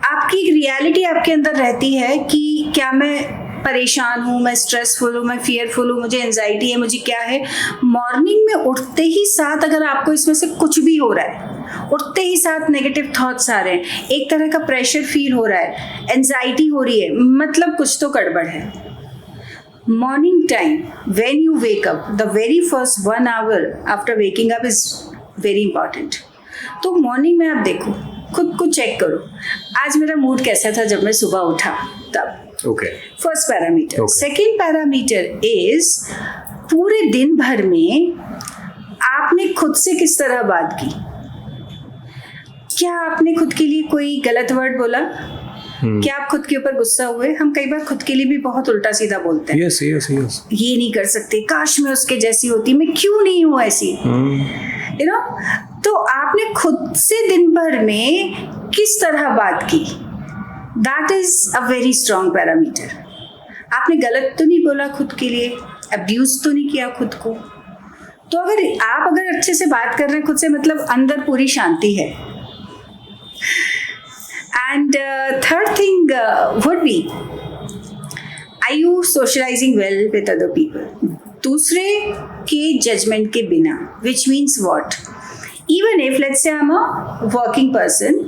आपकी एक रियलिटी आपके अंदर रहती है कि क्या मैं परेशान हूँ, मैं स्ट्रेसफुल हूँ, मैं फियरफुल हूँ, मुझे एंजाइटी है, मुझे क्या है। मॉर्निंग में उठते ही साथ अगर आपको इसमें से कुछ भी हो रहा है, उठते ही साथ नेगेटिव थॉट्स आ रहे हैं, एक तरह का प्रेशर फील हो रहा है, एंजाइटी हो रही है, मतलब कुछ तो गड़बड़ है। Morning time when you wake up, the very first 1 hour after waking up is very important. तो मॉर्निंग में आप देखो, खुद को चेक करो, आज मेरा मूड कैसा था जब मैं सुबह उठा तब। Okay. First parameter. Okay. Second parameter is पूरे दिन भर में आपने खुद से किस तरह बात की। क्या आपने खुद के लिए कोई गलत वर्ड बोला? क्या आप खुद के ऊपर गुस्सा हुए? हम कई बार खुद के लिए भी बहुत उल्टा सीधा बोलते हैं। Yes yes yes. ये नहीं कर सकते, काश मैं उसके जैसी होती, मैं क्यों नहीं हूँ ऐसी, यू नो। तो आपने खुद से दिन भर में किस तरह बात की, that is a very strong parameter. आपने गलत तो नहीं बोला खुद के लिए, अब्यूज तो नहीं किया खुद को। तो अगर अच्छे से बात कर रहे हैं खुद से, मतलब अंदर पूरी शांति है। And third thing would be, are you socializing well with other people? दूसरे के judgment के बिना, which means what? Even if let's say I'm a working person,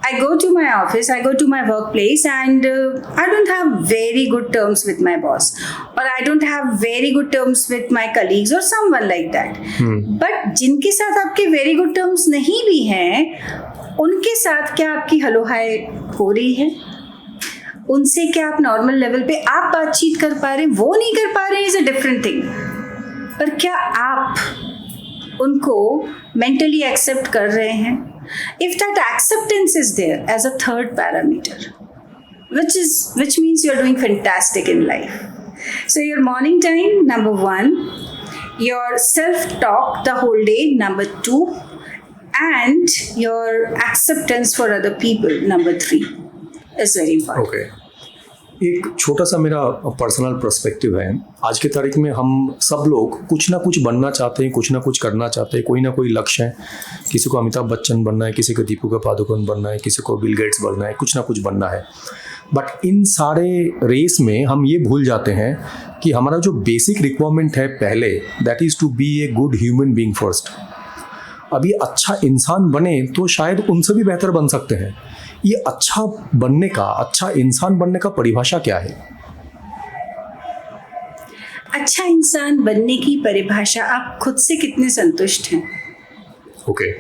I go to my office, I go to my workplace, and I don't have very good terms with my boss, or I don't have very good terms with my colleagues or someone like that. But जिनके साथ आपके very good terms नहीं भी हैं, उनके साथ क्या आपकी हेलो हाय हो रही है? उनसे क्या आप नॉर्मल लेवल पे आप बातचीत कर पा रहे हैं? वो नहीं कर पा रहे हैं, इज अ डिफरेंट थिंग। पर क्या आप उनको मेंटली एक्सेप्ट कर रहे हैं? If that acceptance is there as a third parameter, which means you're doing fantastic in life. So your morning time, number 1, your self-talk the whole day, number 2, and your acceptance for other people, number 3, is very important. Okay. एक छोटा सा मेरा personal perspective है। आज की तारीख में हम सब लोग कुछ ना कुछ बनना चाहते हैं, कुछ ना कुछ करना चाहते हैं, कोई ना कोई लक्ष्य है। किसी को अमिताभ बच्चन बनना है, किसी को दीपिका पादुकोण बनना है, किसी को बिल गेट्स बनना है, कुछ ना कुछ बनना है। बट इन सारे रेस में हम ये भूल जाते हैं कि हमारा जो बेसिक रिक्वायरमेंट है पहले, that is to be a good human being first. अभी अच्छा इंसान बने तो शायद उनसे भी बेहतर बन सकते हैं। ये अच्छा बनने का, अच्छा इंसान बनने का परिभाषा क्या है? अच्छा इंसान बनने की परिभाषा, आप खुद से कितने संतुष्ट हैं। ओके।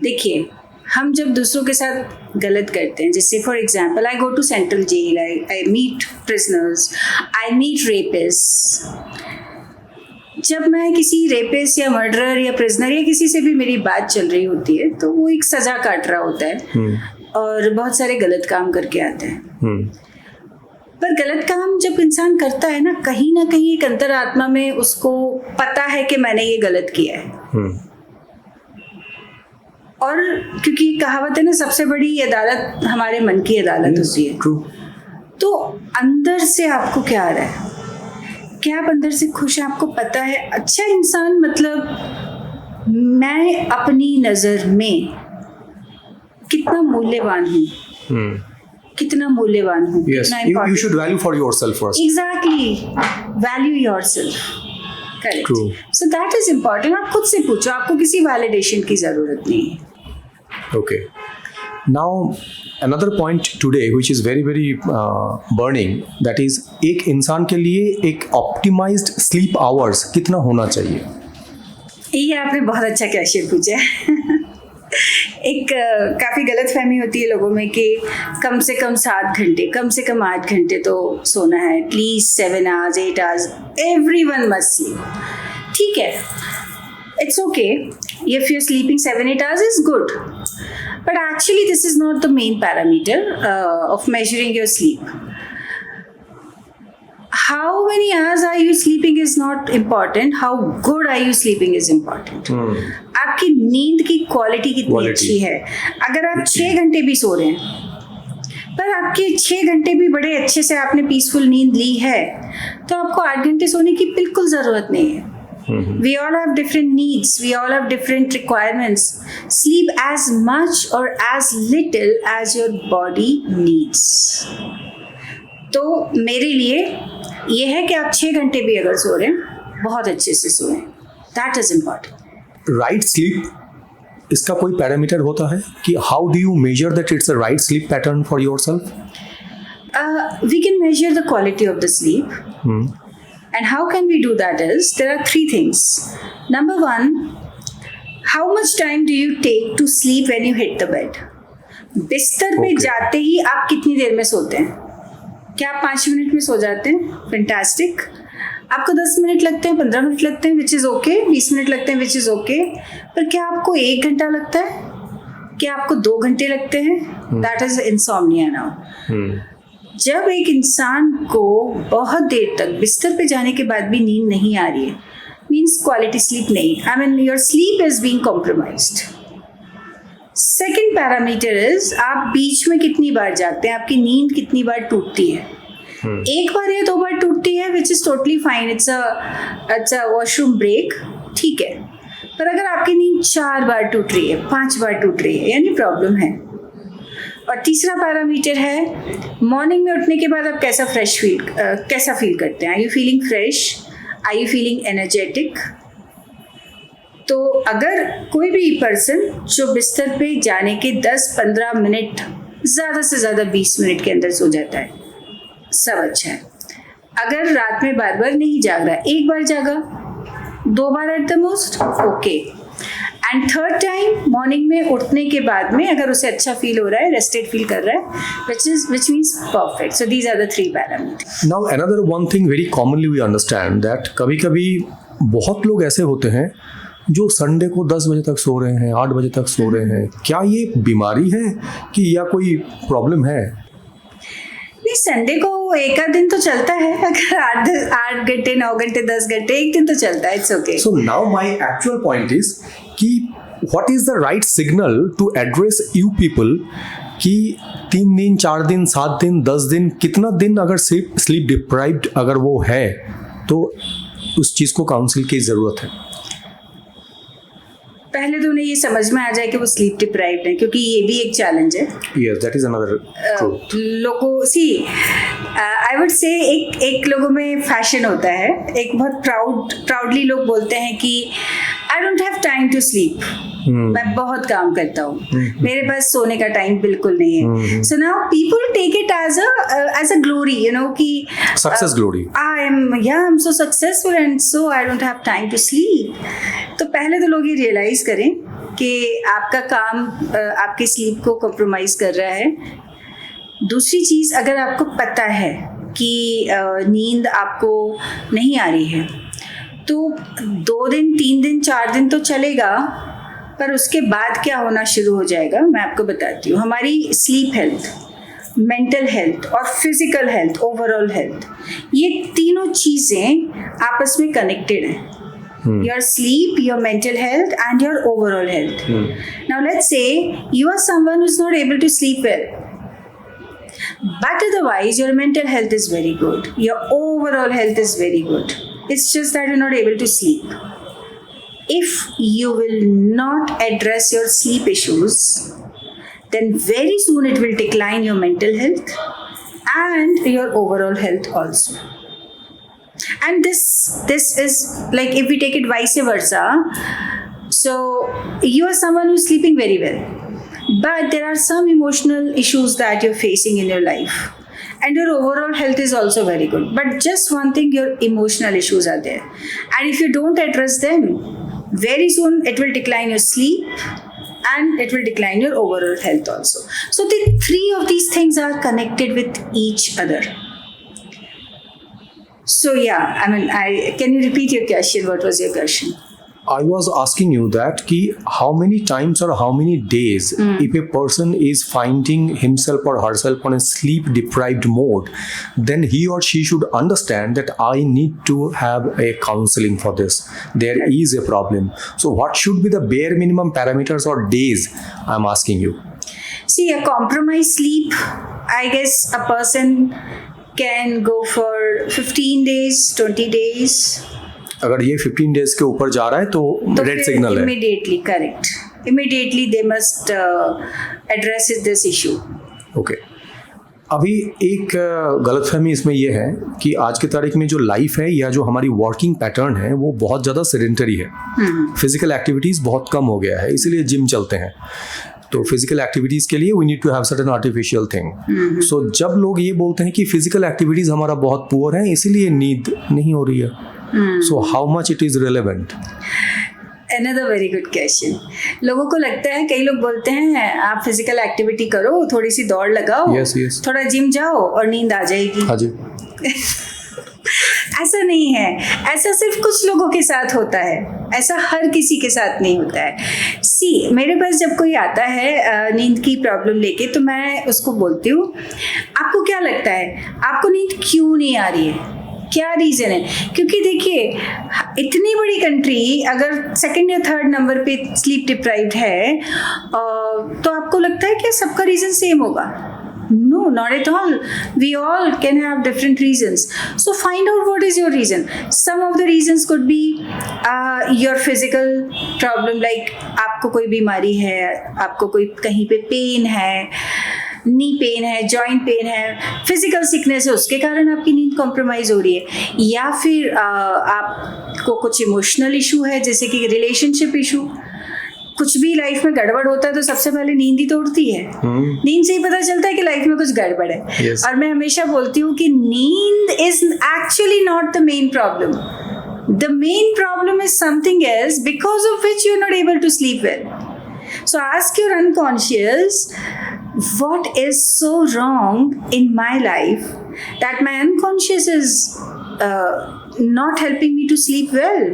देखिए, हम जब दूसरों के साथ गलत करते हैं, जैसे for example I go to central jail, I meet prisoners, I meet rapist. जब मैं किसी रेपिस्ट या मर्डरर या प्रिजनर या किसी से भी मेरी बात चल रही होती है, तो वो एक सजा काट रहा होता है और बहुत सारे गलत काम करके आते हैं। पर गलत काम जब इंसान करता है ना कहीं एक अंतरात्मा में उसको पता है कि मैंने ये गलत किया है। और क्योंकि कहावत है ना, सबसे बड़ी अदालत हमारे मन की अदालत होती है। तो अंदर से आपको क्या आ रहा है, क्या आप अंदर से खुश हैं, आपको पता है। अच्छा इंसान मतलब मैं अपनी नजर में कितना मूल्यवान हूँ, कितना मूल्यवान हूँ, Yes, you should value for yourself first. Exactly, value yourself. Correct. True. So that is important. आप खुद से पूछो, आपको किसी वैलिडेशन की जरूरत नहीं है। Okay. Now another point today which is very very burning, that is एक इंसान के लिए एक optimized sleep hours कितना होना चाहिए? ये आपने बहुत अच्छा क्वेश्चन पूछा है। एक काफ़ी गलत फहमी होती है लोगों में कि कम से कम 7 घंटे, कम से कम 8 घंटे तो सोना है, at least 7 hours, 8 hours, everyone must sleep। ठीक है, it's okay if you're sleeping 7-8 hours is good, but actually this is not the main parameter of measuring your sleep. How many hours are you sleeping is not important, how good are you sleeping is important। आपकी नींद की quality कितनी अच्छी है। अगर आप 6 घंटे भी सो रहे हैं पर आपके 6 घंटे भी बड़े अच्छे से आपने पीसफुल नींद ली है, तो आपको 8 घंटे सोने की बिल्कुल ज़रूरत नहीं है। We all have different needs, we all have different requirements. Sleep as much or as little as your body needs। तो मेरे लिए ये है कि आप 6 घंटे भी अगर सो रहे हैं, बहुत अच्छे से सोएं। That is important। Right sleep, इसका कोई पैरामीटर होता है कि how do you measure that it's a right sleep pattern for yourself? We can measure the quality of the sleep। And how can we do that is, there are 3 things। Number 1, how much time do you take to sleep when you hit the bed? बिस्तर पे जाते ही आप कितनी देर में सोते हैं? क्या आप 5 मिनट में सो जाते हैं? फैंटास्टिक। आपको 10 मिनट लगते हैं, 15 मिनट लगते हैं, विच इज़ ओके, 20 मिनट लगते हैं, विच इज़ ओके। पर क्या आपको 1 घंटा लगता है? क्या आपको 2 घंटे लगते हैं? That is insomnia now. जब एक इंसान को बहुत देर तक बिस्तर पे जाने के बाद भी नींद नहीं आ रही है, मीन्स क्वालिटी स्लीप नहीं, I mean your sleep is being compromised. Second parameter is आप बीच में कितनी बार जागते हैं, आपकी नींद कितनी बार टूटती है। 1 बार या 2 बार टूटती है, which is totally fine, it's a washroom break, ठीक है। पर अगर आपकी नींद 4 बार टूट रही है, 5 बार टूट रही है, यानी प्रॉब्लम है। और तीसरा पैरामीटर है मॉर्निंग में उठने के बाद आप कैसा फील करते हैं। Are you feeling fresh, are you feeling energetic. तो अगर कोई भी पर्सन जो बिस्तर पे जाने के 10-15 मिनट, ज़्यादा से ज़्यादा 20 मिनट के अंदर सो जाता है, सब अच्छा है। अगर रात में बार बार नहीं जाग रहा, 1 बार जागा, 2 बार at the most, okay. And 3rd time morning में उठने के बाद में अगर उसे अच्छा फील हो रहा है, रेस्टेड फील कर रहा है, which means perfect। So these are the 3 parameters। Now another one thing very commonly we understand that कभी-कभी बहुत लोग ऐसे होते हैं जो संडे को 10 बजे तक सो रहे हैं, 8 बजे तक सो रहे हैं। क्या ये बीमारी है कि या कोई प्रॉब्लम है? नहीं, संडे को एक आध दिन तो चलता है। अगर 8 घंटे, 9 घंटे, 10 घंटे, एक दिन तो चलता है, it's okay. So now my actual point is कि what is the right signal to address you people कि 3 दिन, 4 दिन, 7 दिन, 10 दिन, कितना दिन अगर sleep deprived अगर वो है तो उस चीज़ को काउंसिल की ज़रूरत है। पहले तो उन्हें ये समझ में आ जाए कि वो स्लीप डिप्राइव्ड है, क्योंकि ये भी एक चैलेंज है। Yes, that is another truth. लोगों सी आई वुड से एक लोगों में फैशन होता है, एक बहुत प्राउडली लोग बोलते हैं कि I don't have time to sleep, मैं बहुत काम करता हूँ, मेरे पास सोने का टाइम बिल्कुल नहीं है। So now people take it as a glory, you know, कि Success glory. I am so successful and so I don't have time to sleep. तो पहले तो लोग ये रियलाइज करें कि आपका काम आपके स्लीप को कॉम्प्रोमाइज कर रहा है। दूसरी चीज़, अगर आपको पता है कि नींद आपको नहीं आ रही है, तो 2 दिन 3 दिन 4 दिन तो चलेगा, पर उसके बाद क्या होना शुरू हो जाएगा मैं आपको बताती हूँ। हमारी स्लीप हेल्थ, मेंटल हेल्थ और फिजिकल हेल्थ, ओवरऑल हेल्थ, ये तीनों चीज़ें आपस में कनेक्टेड हैं। Your sleep, your mental health and your overall health. Now let's say you are someone who's not able to sleep well, but otherwise your mental health is very good, your overall health is very good. It's just that you're not able to sleep. If you will not address your sleep issues, then very soon it will decline your mental health and your overall health also. And this is like, if we take it vice versa, so you are someone who's sleeping very well, but there are some emotional issues that you're facing in your life, and your overall health is also very good, but just one thing, your emotional issues are there, and if you don't address them, very soon it will decline your sleep and it will decline your overall health also. So the 3 of these things are connected with each other. So yeah, I mean, can you repeat your question? What was your question? I was asking you that ki how many times or how many days if a person is finding himself or herself on a sleep deprived mode, then he or she should understand that I need to have a counseling for this. There is a problem. So what should be the bare minimum parameters or days? I'm asking you. See, a compromised sleep, I guess a person can go for 15 days, 20 days. अगर ये 15 days के ऊपर जा रहा है तो red signal है। Immediately, correct. Immediately they must address this issue. Okay अभी एक गलतफहमी इसमें यह है कि आज की तारीख में जो लाइफ है या जो हमारी वर्किंग पैटर्न है वो बहुत ज़्यादा सेडेंटरी है। फिजिकल एक्टिविटीज़ बहुत कम हो गया है, इसीलिए जिम चलते हैं। तो फिजिकल एक्टिविटीज़ के लिए we need to have certain artificial thing. So जब लोग ये बोलते हैं कि फिजिकल एक्टिविटीज़ हमारा बहुत पुअर है इसीलिए नींद नहीं हो रही है, so how much it is relevant? Another very good question. लोगों को लगता है, कई लोग बोलते हैं आप फिजिकल एक्टिविटी करो, थोड़ी सी दौड़ लगाओ, yes. थोड़ा जिम जाओ और नींद आ जाएगी। हाँ जी। ऐसा नहीं है, ऐसा सिर्फ कुछ लोगों के साथ होता है, ऐसा हर किसी के साथ नहीं होता है। सी, मेरे पास जब कोई आता है नींद की प्रॉब्लम लेके, तो मैं उसको बोलती हूँ आपको क्या लगता है आपको नींद क्यों नहीं आ रही है, क्या रीज़न है? क्योंकि देखिए, इतनी बड़ी कंट्री अगर 2nd या 3rd नंबर पे स्लीप डिप्राइव्ड है, तो आपको लगता है कि सबका रीज़न सेम होगा? No, not at all. We all can have different reasons. So find out what is your reason. Some of the reasons could be your physical problem, like आपको कोई बीमारी है, आपको कोई कहीं पे पेन है, नी पेन है, जॉइंट पेन है, फिजिकल सिकनेस है, उसके कारण आपकी नींद कॉम्प्रोमाइज़ हो रही है, या फिर आपको कुछ इमोशनल इशू है, जैसे कि रिलेशनशिप इशू। कुछ भी लाइफ में गड़बड़ होता है तो सबसे पहले नींद ही तोड़ती है। नींद से ही पता चलता है कि लाइफ में कुछ गड़बड़ है। Yes. और मैं हमेशा बोलती हूँ कि नींद is actually not the main problem. The main problem is something else because of which you are not able to sleep well. So ask your unconscious, what is so wrong in my life that my unconscious is not helping me to sleep well?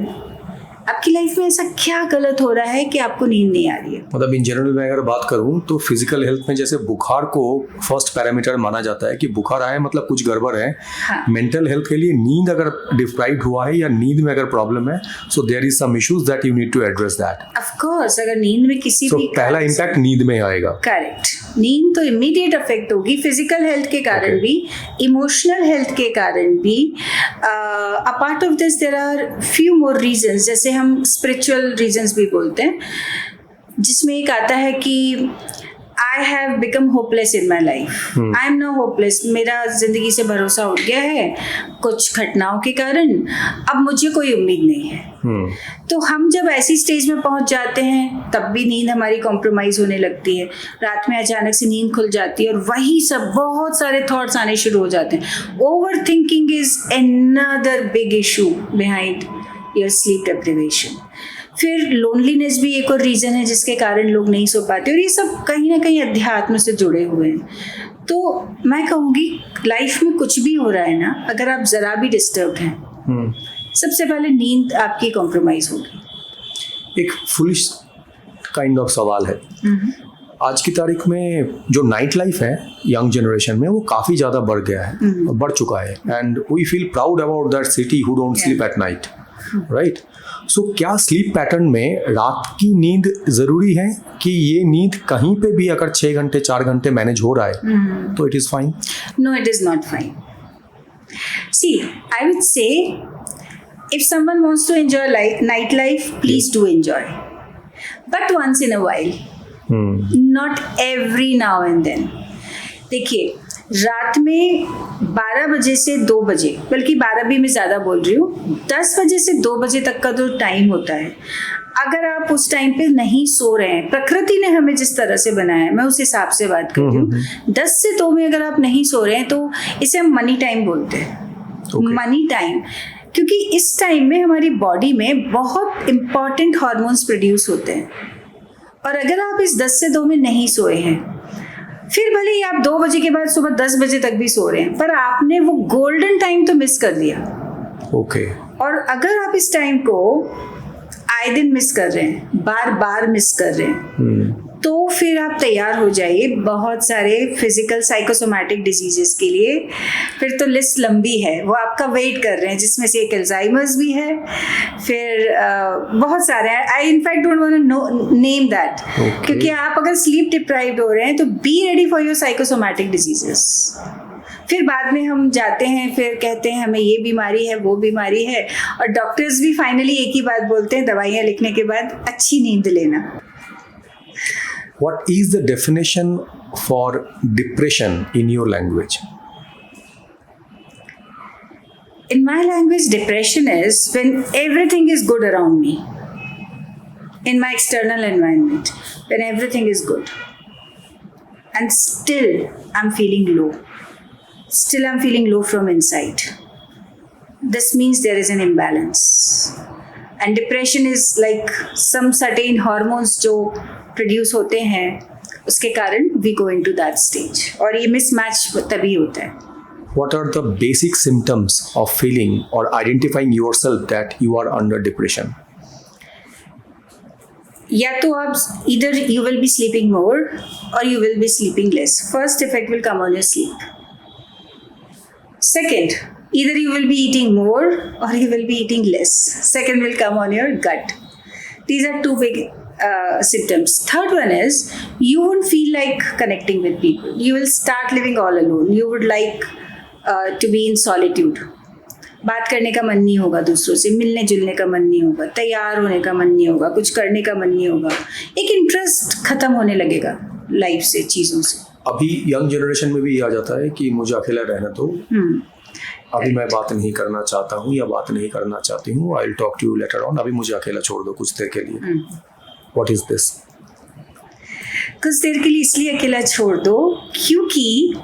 आपकी life में ऐसा क्या गलत हो रहा है कि आपको नींद नहीं आ रही है? मतलब इन जनरल मैं अगर बात करूं तो फिजिकल हेल्थ में जैसे बुखार को फर्स्ट पैरामीटर माना जाता है कि बुखार आया मतलब कुछ गड़बड़ है। हाँ. मेंटल हेल्थ के लिए नींद अगर डिप्राइव्ड हुआ है या नींद में अगर प्रॉब्लम है, so there is some issues that you need to address that. Of course, अगर नींद में किसी भी पहला इम्पैक्ट नींद में आएगा। करेक्ट, नींद तो इमीडिएट अफेक्ट होगी, फिजिकल हेल्थ के कारण भी, इमोशनल हेल्थ के कारण भी। Apart of this there are few more reasons, जैसे हम स्पिरिचुअल रीजंस भी बोलते हैं, जिसमें एक आता है कि I have become hopeless in my life, I am now hopeless, मेरा जिंदगी से भरोसा उठ गया है कुछ घटनाओं के कारण, अब मुझे कोई उम्मीद नहीं है। तो हम जब ऐसी स्टेज में पहुंच जाते हैं तब भी नींद हमारी कॉम्प्रोमाइज होने लगती है, रात में अचानक से नींद खुल जाती है और वही सब बहुत सारे थॉट्स आने शुरू हो जाते हैं। Over thinking is another big issue behind your sleep deprivation. फिर लोनलीनेस भी एक और रीज़न है जिसके कारण लोग नहीं सो पाते, और ये सब कहीं ना कहीं अध्यात्म से जुड़े हुए हैं। तो मैं कहूँगी लाइफ में कुछ भी हो रहा है ना, अगर आप ज़रा भी डिस्टर्ब हैं, सबसे पहले नींद आपकी कॉम्प्रोमाइज़ होगी। एक फुलिश काइंड ऑफ सवाल है, आज की तारीख में जो नाइट लाइफ है यंग जनरेशन में वो काफ़ी ज़्यादा बढ़ गया है, बढ़ चुका है, and we feel proud about that city who don't sleep at night, right? So क्या स्लीप पैटर्न में रात की नींद ज़रूरी है कि ये नींद कहीं पे भी अगर 6 घंटे 4 घंटे मैनेज हो रहा है तो it is fine? No, it is not fine. See, I would say if someone wants to enjoy nightlife, please do enjoy. But once in a while, not every now and then. देखिए, रात में 12 बजे से 2 बजे, बल्कि 12 भी मैं ज़्यादा बोल रही हूँ, 10 बजे से 2 बजे तक का जो टाइम होता है, अगर आप उस टाइम पे नहीं सो रहे हैं, प्रकृति ने हमें जिस तरह से बनाया है, मैं उस हिसाब से बात करती हूँ, 10 से 2 में अगर आप नहीं सो रहे हैं तो इसे हम मनी टाइम बोलते हैं। मनी टाइम, क्योंकि इस टाइम में हमारी बॉडी में बहुत इंपॉर्टेंट हार्मोन्स प्रोड्यूस होते हैं, और अगर आप इस 10 से 2 में नहीं सोए हैं, फिर भले ही आप 2 बजे के बाद सुबह 10 बजे तक भी सो रहे हैं, पर आपने वो गोल्डन टाइम तो मिस कर दिया। ओके। और अगर आप इस टाइम को आए दिन मिस कर रहे हैं, बार बार मिस कर रहे हैं, तो फिर आप तैयार हो जाइए बहुत सारे फिजिकल साइकोसोमैटिक डिजीजेस के लिए। फिर तो लिस्ट लंबी है, वो आपका वेट कर रहे हैं, जिसमें से एक अल्जाइमर्स भी है, फिर बहुत सारे हैं। I in fact don't want to name that, क्योंकि आप अगर स्लीप डिप्राइव्ड हो रहे हैं तो be ready for your psychosomatic diseases. फिर बाद में हम जाते हैं, फिर कहते हैं हमें ये बीमारी है, वो बीमारी है, और डॉक्टर्स भी फाइनली एक ही बात बोलते हैं दवाइयाँ लिखने के बाद, अच्छी नींद लेना। What is the definition for depression in your language? In my language, depression is when everything is good around me, in my external environment, when everything is good, and still I'm feeling low. Still I'm feeling low from inside. This means there is an imbalance. And depression is like some certain hormones जो produce होते हैं, उसके कारण we go into that stage, और ये mismatch तभी होता है। What are the basic symptoms of feeling or identifying yourself that you are under depression? या तो आप either you will be sleeping more or you will be sleeping less. First effect will come on your sleep. Second, either you will be eating more or you will be eating less. Second will come on your gut. These are two big symptoms. Third one is you won't feel like connecting with people. You will start living all alone. You would like to be in solitude. बात करने का मन नहीं होगा दूसरों से, मिलने जुलने का मन नहीं होगा, तैयार होने का मन नहीं होगा, कुछ करने का मन नहीं होगा, एक इंटरेस्ट खत्म होने लगेगा लाइफ से, चीज़ों से। अभी यंग जनरेशन में भी ये आ जाता है कि मुझे अकेला रहना दो, अभी मैं बात नहीं करना चाहता हूँ या बात नहीं करना चाहती हूँ, I will talk to you later on, अभी मुझे अकेला छोड़ दो कुछ देर के लिए। What is this? कुछ देर के लिए इसलिए अकेला छोड़ दो क्योंकि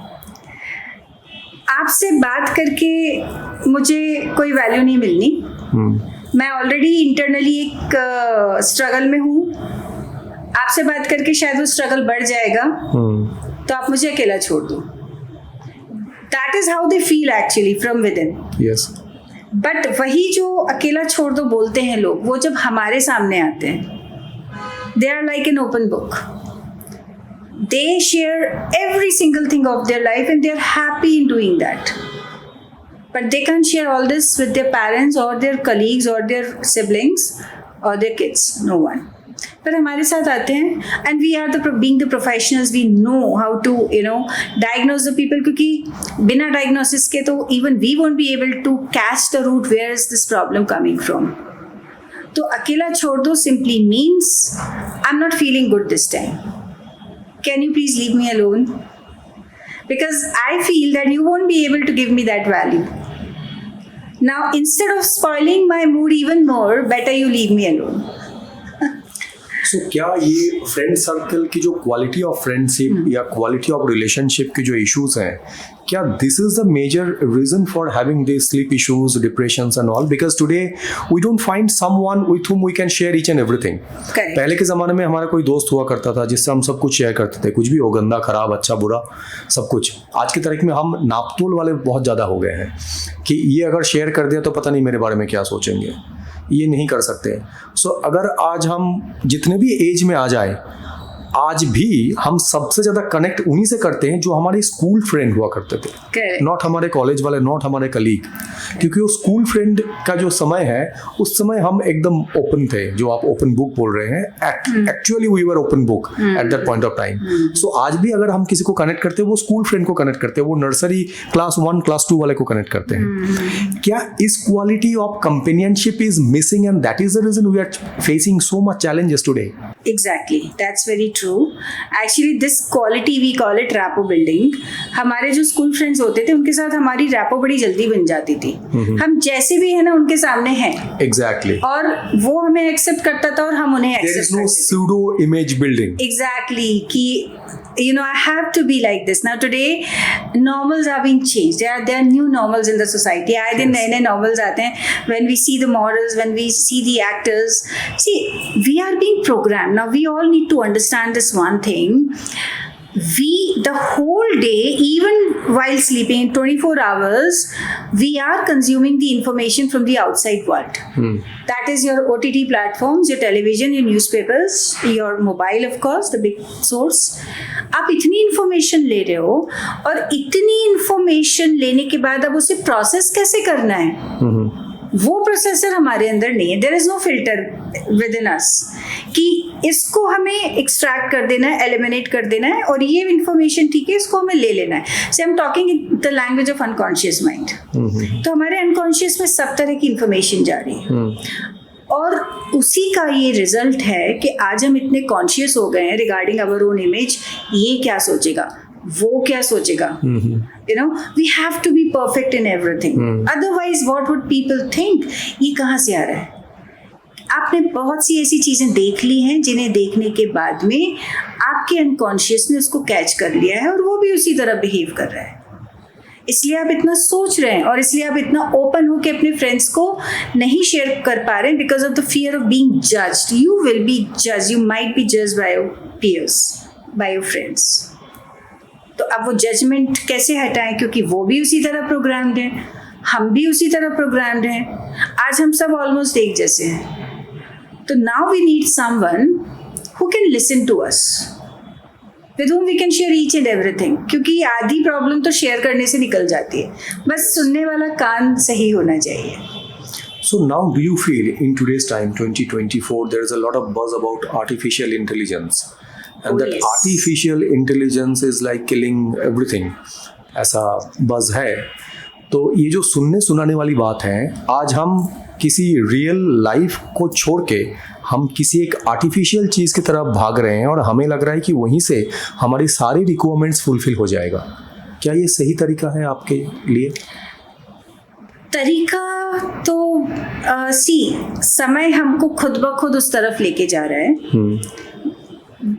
आपसे बात करके मुझे कोई वैल्यू नहीं मिलनी। मैं ऑलरेडी इंटरनली एक स्ट्रगल में हूँ, आपसे बात करके शायद वो स्ट्रगल बढ़ जाएगा, तो आप मुझे अकेला छोड़ दो। That is how they feel actually from with in. Yes. But वही जो अकेला छोड़ दो बोलते हैं लोग, वो जब हमारे सामने आते हैं, they are like an open book. They share every single thing of their life and they are happy in doing that. But they can't share all this with their parents or their colleagues or their siblings or their kids. No one. पर हमारे साथ आते हैं and we are being the professionals, we know how to diagnose the people, क्योंकि बिना diagnosis के तो even we won't be able to catch the root where is this problem coming from. तो अकेला छोड़ दो simply means I'm not feeling good this time. Can you please leave me alone? Because I feel that you won't be able to give me that value. Now, instead of spoiling my mood even more, better you leave me alone. सो क्या ये friend circle की जो quality of friendship या quality of relationship की जो issues हैं, क्या this is the major reason for having this sleep issues, depressions and all? Because today we don't find someone with whom we can share each and everything. पहले के ज़माने में हमारा कोई दोस्त हुआ करता था जिससे हम सब कुछ शेयर करते थे, कुछ भी हो, गंदा खराब अच्छा बुरा सब कुछ. आज की तारीख में हम नापतोल वाले बहुत ज़्यादा हो गए हैं कि ये अगर शेयर कर दिया तो पता नहीं मेरे बारे में क्या सोचेंगे, ये नहीं कर सकते. सो अगर आज हम जितने भी एज में आ जाए, आज भी हम सबसे ज़्यादा कनेक्ट उन्हीं से करते हैं जो हमारे स्कूल फ्रेंड हुआ करते थे, नॉट हमारे कॉलेज वाले, नॉट हमारे कलीग. क्योंकि वो स्कूल फ्रेंड का जो समय है, उस समय हम एकदम ओपन थे, जो आप ओपन बुक बोल रहे हैं. Actually we were open book at that point of time. So आज भी अगर हम किसी को कनेक्ट करते हैं, वो स्कूल फ्रेंड को कनेक्ट करते हैं, वो नर्सरी क्लास 1 क्लास 2 वाले को कनेक्ट करते हैं. क्या इस quality of companionship is missing and that is the reason we are facing so much challenges today? Exactly, that's very true. Actually, this quality we call it rapport building. हमारे जो school friends होते थे उनके साथ हमारी rapport बड़ी जल्दी बन जाती थी. हम जैसे भी है ना उनके सामने हैं. Exactly. और वो हमें एक्सेप्ट करता था और हम उन्हें There is एक्सेप्ट no करते थे. pseudo image building. Exactly, कि you know I have to be like this. Now today normals are being changed. There are new normals in the society. आए दिन नए नए normals आते हैं. When we see the models, when we see the actors, see we are being programmed. Now we all need to understand this one thing. The whole day, even while sleeping in 24 hours, we are consuming the information from the outside world. That is your OTT platforms, your television, your newspapers, your mobile, of course, the big source. आप इतनी information ले रहे हो और इतनी information लेने के बाद अब उसे process कैसे करना है? वो प्रोसेसर हमारे अंदर नहीं है. There is no filter within us कि इसको हमें एक्सट्रैक्ट कर देना है, एलिमिनेट कर देना है और ये इंफॉर्मेशन ठीक है, इसको हमें ले लेना है. So I am talking in the language of unconscious mind. तो हमारे अनकॉन्शियस में सब तरह की इंफॉर्मेशन जा रही है. और उसी का ये रिजल्ट है कि आज हम इतने कॉन्शियस हो गए हैं रिगार्डिंग अवर ओन इमेज. ये क्या सोचेगा, वो क्या सोचेगा, you know, we have to be perfect in everything. Otherwise what would people think? ये कहाँ से आ रहा है? आपने बहुत सी ऐसी चीजें देख ली हैं जिन्हें देखने के बाद में आपके अनकॉन्शियस ने उसको कैच कर लिया है और वो भी उसी तरह बिहेव कर रहा है. इसलिए आप इतना सोच रहे हैं और इसलिए आप इतना ओपन होकर अपने फ्रेंड्स को नहीं शेयर कर पा रहे हैं because of the fear of being judged. You will be judged, you might be judged by your peers, by your friends. तो अब वो जजमेंट कैसे हटाएं, क्योंकि वो भी उसी तरह प्रोग्राम्ड हैं, हम भी उसी तरह प्रोग्राम्ड हैं. आज हम सब ऑलमोस्ट एक जैसे हैं. तो now we need someone who can listen to us, with whom we can share each and everything. क्योंकि आधी प्रॉब्लम तो शेयर करने से निकल जाती है, बस सुनने वाला कान सही होना चाहिए. So now do you feel in today's time, 2024, there is a lot of buzz about artificial intelligence. And that yes. artificial intelligence is like killing everything. ऐसा buzz है. तो ये जो सुनने सुनाने वाली बात है, आज हम किसी रियल लाइफ को छोड़ के हम किसी एक आर्टिफिशियल चीज़ की तरफ भाग रहे हैं और हमें लग रहा है कि वहीं से हमारी सारी रिक्वायरमेंट्स फुलफिल हो जाएगा. क्या ये सही तरीका है आपके लिए? तरीका तो समय हमको खुद ब खुद उस तरफ लेके जा रहा है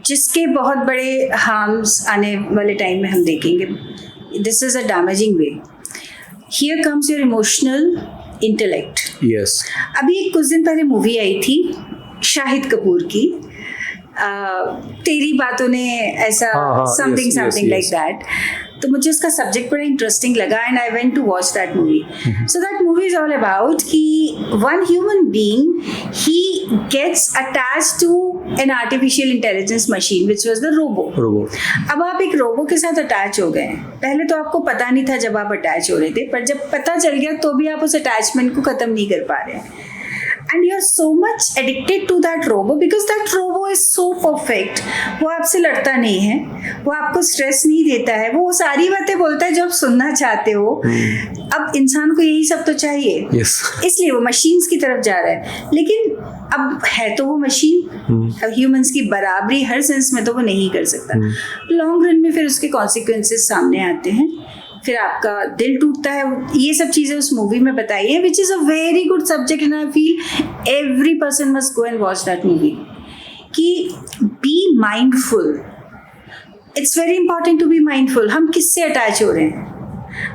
जिसके बहुत बड़े हार्म्स आने वाले टाइम में हम देखेंगे. This is a damaging way. Here comes your emotional intellect. Yes. अभी कुछ दिन पहले मूवी आई थी शाहिद कपूर की, तेरी बातों ने ऐसा समथिंग समथिंग लाइक दैट. तो मुझे उसका सब्जेक्ट बड़ा इंटरेस्टिंग लगा and I went to watch that movie. So that movie is all about कि one human being he gets attached to an artificial intelligence machine which was the robo. अब आप एक robo के साथ attach हो गए हैं. पहले तो आपको पता नहीं था जब आप अटैच हो रहे थे, पर जब पता चल गया तो भी आप उस अटैचमेंट को ख़त्म नहीं कर पा रहे हैं. And you are so much addicted to that robo because that robo is so perfect. वो आपसे लड़ता नहीं है, वो आपको स्ट्रेस नहीं देता है, वो सारी बातें बोलता है जो आप सुनना चाहते हो. अब इंसान को यही सब तो चाहिए. Yes. इसलिए वो मशीन्स की तरफ जा रहा है. लेकिन अब है तो वो मशीन, अब ह्यूमंस की बराबरी हर सेंस में तो वो नहीं कर सकता। लॉन्ग रन में फिर उसके कॉन्सिक्वेंसेस सामने आते हैं, फिर आपका दिल टूटता है। ये सब चीज़ें उस मूवी में बताई हैं, which is a very good subject and I feel every person must go and watch that movie. कि be mindful, it's very important to be mindful. हम किससे अटैच हो रहे हैं?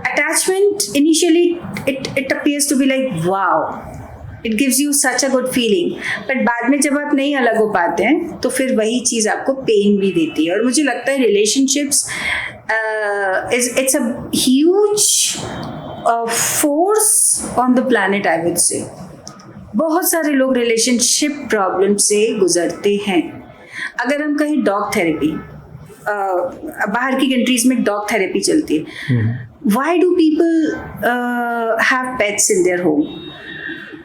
Attachment initially it appears to be like wow, it gives you such a good feeling, but बाद में जब आप नहीं अलग हो पाते हैं तो फिर वही चीज़ आपको पेन भी देती है। और मुझे लगता है relationships it's a huge force on the planet, I would say. बहुत सारे लोग रिलेशनशिप प्रॉब्लम से गुजरते हैं। अगर हम कहें डॉग थेरेपी, बाहर की कंट्रीज में डॉग थेरेपी चलती है। Why do people have pets in their home?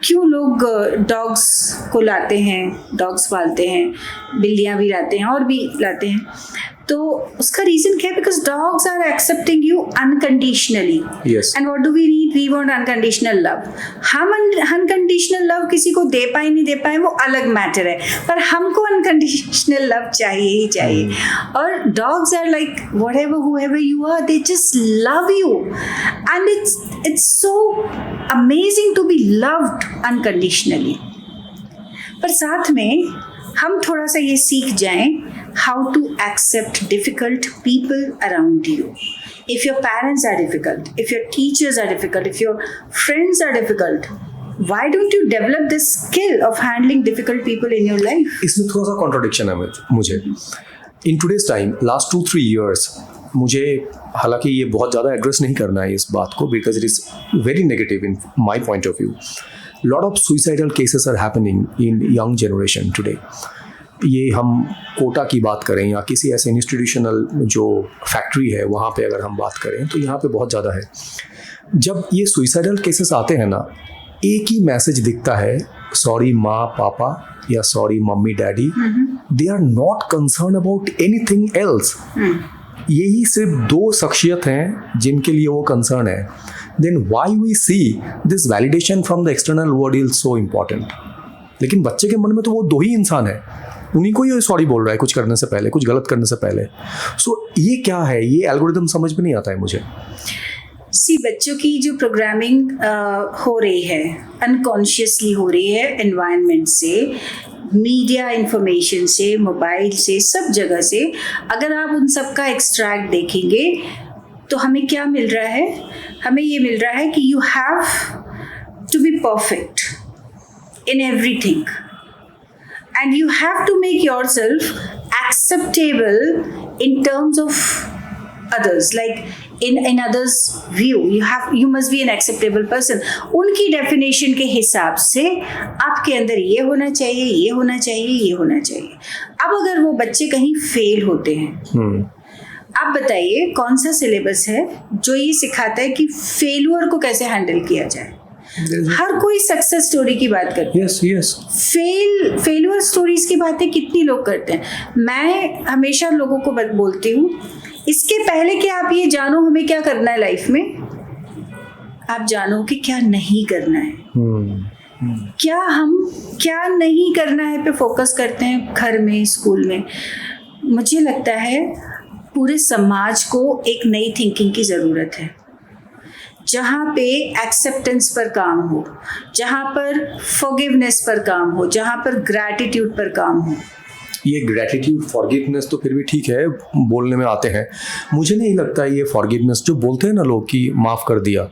क्यों लोग डॉग्स को लाते हैं, डॉग्स पालते हैं, बिल्लियाँ भी लाते हैं और भी लाते हैं? तो उसका रीज़न क्या है? Because dogs are accepting you unconditionally. And what do we need? We want unconditional love. हम अनकंडीशनल लव किसी को दे पाए नहीं दे पाए वो अलग मैटर है, पर हमको अनकंडीशनल लव चाहिए ही चाहिए। और dogs are like whatever whoever you are, they just love you and it's so amazing to be loved unconditionally. पर साथ में हम थोड़ा सा ये सीख जाएं how to accept difficult people around you. If your parents are difficult, if your teachers are difficult, if your friends are difficult, why don't you develop this skill of handling difficult people in your life? इसमें थोड़ा सा contradiction है मुझे। In today's time last 2-3 years मुझे, हालांकि ये बहुत ज़्यादा एड्रेस नहीं करना है इस बात को, because it is very negative in my point of view. Lot of suicidal cases are happening in young generation today. ये हम कोटा की बात करें या किसी ऐसे इंस्टीट्यूशनल जो फैक्ट्री है वहाँ पे अगर हम बात करें तो यहाँ पे बहुत ज़्यादा है। जब ये सुइसाइडल केसेस आते हैं ना, एक ही मैसेज दिखता है, सॉरी माँ पापा या sorry mummy daddy, they are not concern about anything else. यही सिर्फ 2 शख्सियत हैं जिनके लिए वो कंसर्न है। Then why we see this validation from the external world is so important. लेकिन बच्चे के मन में तो वो 2 ही इंसान है, उन्हीं को ही सॉरी बोल रहा है कुछ करने से पहले, कुछ गलत करने से पहले। सो ये क्या है? ये एल्गोरिथम समझ में नहीं आता है मुझे। बच्चों की जो प्रोग्रामिंग हो रही है अनकॉन्शियसली हो रही है एनवायरनमेंट से, मीडिया इंफॉर्मेशन से, मोबाइल से, सब जगह से। अगर आप उन सब का एक्सट्रैक्ट देखेंगे तो हमें क्या मिल रहा है? हमें ये मिल रहा है कि you have to be perfect in everything and you have to make yourself acceptable in terms of others, like in others view you must be an acceptable person। उनकी definition के हिसाब से आपके अंदर ये होना चाहिए, ये होना चाहिए, ये होना चाहिए। अब अगर वो बच्चे कहीं फेल होते हैं, आप बताइए कौन सा सिलेबस है जो ये सिखाता है कि फेलुअर को कैसे हैंडल किया जाए? हर कोई सक्सेस स्टोरी की बात करता है। यस फेलियर स्टोरीज की बातें कितनी लोग करते हैं। मैं हमेशा लोगों को बोलती हूँ, इसके पहले कि आप ये जानो हमें क्या करना है लाइफ में, आप जानो कि क्या नहीं करना है। क्या नहीं करना है पे फोकस करते हैं घर में, स्कूल में। मुझे लगता है पूरे समाज को एक नई थिंकिंग की ज़रूरत है, जहाँ पे एक्सेप्टेंस पर काम हो, जहाँ पर फॉरगिवनेस पर काम हो, जहाँ पर ग्रैटिट्यूड पर काम हो। ये ग्रैटिट्यूड फॉरगिवनेस तो फिर भी ठीक है, बोलने में आते हैं। मुझे नहीं लगता ये फॉरगिवनेस जो बोलते हैं ना लोग कि माफ़ कर दिया,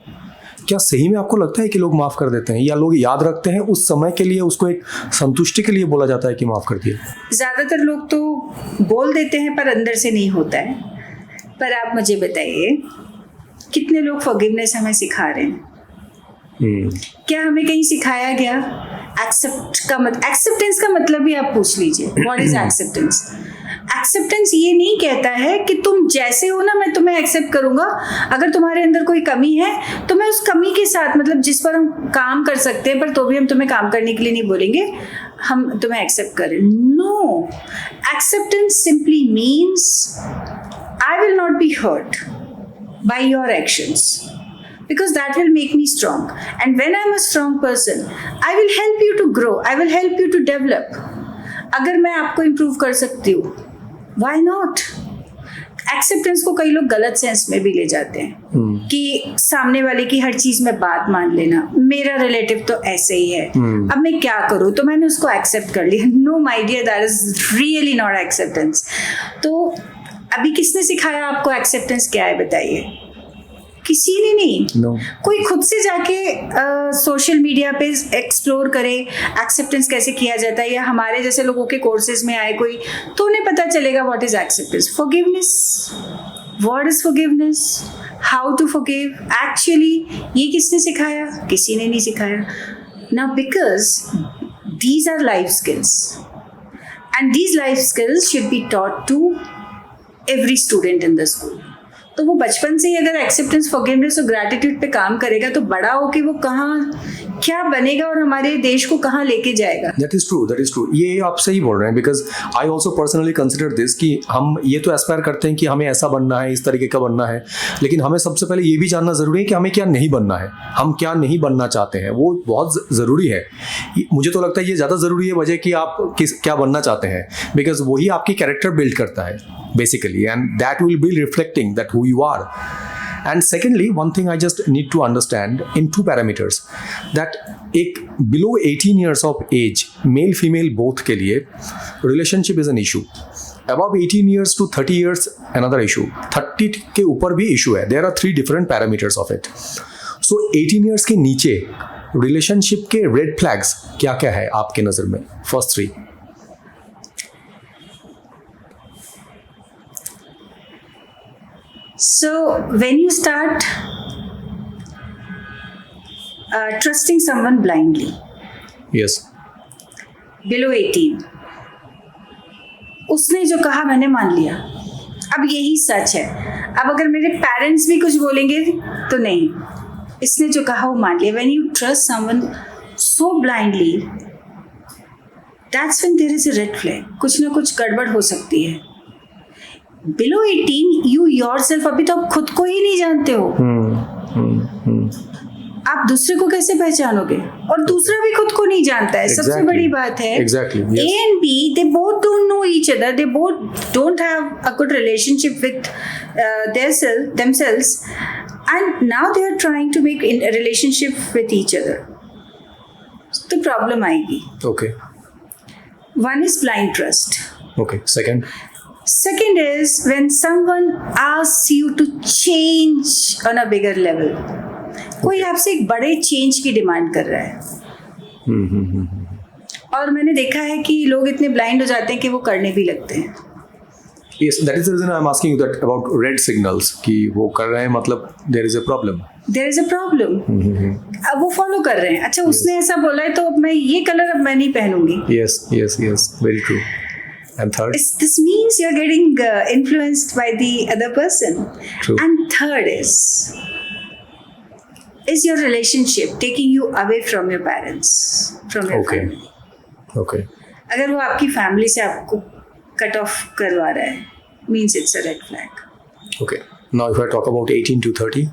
क्या सही में आपको लगता है कि लोग माफ़ कर देते हैं, या लोग याद रखते हैं उस समय के लिए, उसको एक संतुष्टि के लिए बोला जाता है कि माफ़ कर दिया? ज़्यादातर लोग तो बोल देते हैं पर अंदर से नहीं होता है। पर आप मुझे बताइए कितने लोग फॉरगिवनेस हमें सिखा रहे हैं? क्या हमें कहीं सिखाया गया? एक्सेप्टेंस का मतलब भी आप पूछ लीजिए, व्हाट इज एक्सेप्टेंस? एक्सेप्टेंस ये नहीं कहता है कि तुम जैसे हो ना मैं तुम्हें एक्सेप्ट करूंगा, अगर तुम्हारे अंदर कोई कमी है तो मैं उस कमी के साथ, मतलब जिस पर हम काम कर सकते हैं पर तो भी हम तुम्हें काम करने के लिए नहीं बोलेंगे, हम तुम्हें एक्सेप्ट करें। No, acceptance simply means I will not be hurt by your actions, because that will make me strong. And when I'm a strong person, I will help you to grow, I will help you to develop. अगर मैं आपको improve कर सकती हूँ, why not? Acceptance को कई लोग गलत सेंस में भी ले जाते हैं कि सामने वाले की हर चीज में बात मान लेना, मेरा रिलेटिव तो ऐसे ही है, अब मैं क्या करूं, तो मैंने उसको एक्सेप्ट कर लिया. No my dear, that is really not acceptance. तो अभी किसने सिखाया आपको एक्सेप्टेंस क्या है, बताइए? किसी ने नहीं. No. कोई खुद से जाके सोशल मीडिया पे एक्सप्लोर करे एक्सेप्टेंस कैसे किया जाता है, या हमारे जैसे लोगों के कोर्सेज में आए कोई, तो उन्हें पता चलेगा what is acceptance. Forgiveness, what is forgiveness, how to forgive. Actually ये किसने सिखाया? किसी ने नहीं सिखाया. Now because these are life skills, and these life skills should be taught to every student in the school. तो वो बचपन से ही अगर एक्सेप्टेंस, फॉरगिवनेस और ग्रैटिट्यूड पे काम करेगा तो बड़ा होके वो कहाँ क्या बनेगा और हमारे देश को कहाँ लेके जाएगा. That is true. ये आप सही बोल रहे हैं, because I also personally consider this कि हम ये तो एस्पायर करते हैं कि हमें ऐसा बनना है, इस तरीके का बनना है, लेकिन हमें सबसे पहले ये भी जानना ज़रूरी है कि हमें क्या नहीं बनना है, हम क्या नहीं बनना चाहते हैं. वो बहुत ज़रूरी है. मुझे तो लगता है ये ज़्यादा ज़रूरी है वजह कि आप क्या बनना चाहते हैं, बिकॉज वही आपकी कैरेक्टर बिल्ड करता है basically, and that will be reflecting that who you are. And secondly, one thing I just need to understand in two parameters, that एक below 18 years of age male female both के लिए relationship is an issue. Above 18 years to 30 years another issue. 30 के ऊपर भी issue है. There are 3 different parameters of it. So 18 years के नीचे relationship के red flags क्या क्या है आपके नज़र में? First 3. So when you start trusting someone blindly, Yes. below 18, उसने जो कहा मैंने मान लिया, अब यही सच है. अब अगर मेरे पेरेंट्स भी कुछ बोलेंगे तो नहीं, इसने जो कहा वो मान लिया. When you trust someone so blindly, that's when there is a red flag. कुछ ना कुछ गड़बड़ हो सकती है. Below 18, you yourself, अभी तो आप खुद को ही नहीं जानते हो. आप दूसरे को कैसे पहचानोगे? और दूसरा भी खुद को नहीं जानता है. सबसे बड़ी बात है. Exactly. Yes. A and B, they both don't know each other. They both don't have a good relationship with themselves, and now they are trying to make a relationship with each other. तो problem आएगी. Okay. One is blind trust. Okay. Second is when someone asks you to change on a bigger level. कोई आपसे एक बड़े change की demand कर रहा है. और मैंने देखा है कि लोग इतने ब्लाइंड हो जाते हैं कि वो करने भी लगते हैं. Yes, that is the reason I am asking you that about red signals कि वो कर रहे हैं, मतलब there is a problem. There is a problem. अब वो फॉलो कर रहे हैं. अच्छा, उसने ऐसा बोला है तो अब मैं ये कलर अब मैं नहीं पहनूंगी. Yes, very true. And third? This means you're getting influenced by the other person. True. And third is your relationship taking you away from your parents, from your family. Okay. अगर वो आपकी family से आपको cut off करवा रहा है, means it's a red flag. Okay. Now if I talk about 18 to 30?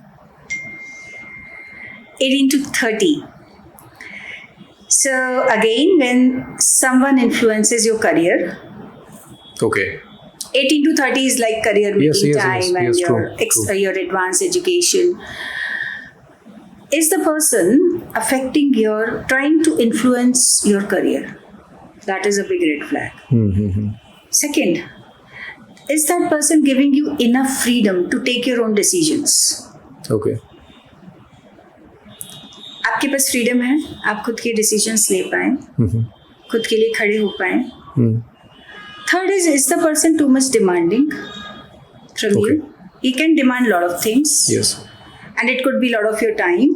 18 to 30. So again, when someone influences your career, Okay. 18 to 30 is like career making time and true. your advanced education. Is the person affecting trying to influence your career? That is a big red flag. Second, is that person giving you enough freedom to take your own decisions? Okay. आपके पास freedom है, आप खुद के decisions ले पाएं, खुद के लिए खड़े हो पाएं. Third is the person too much demanding from you? He can demand a lot of things. Yes. And it could be a lot of your time.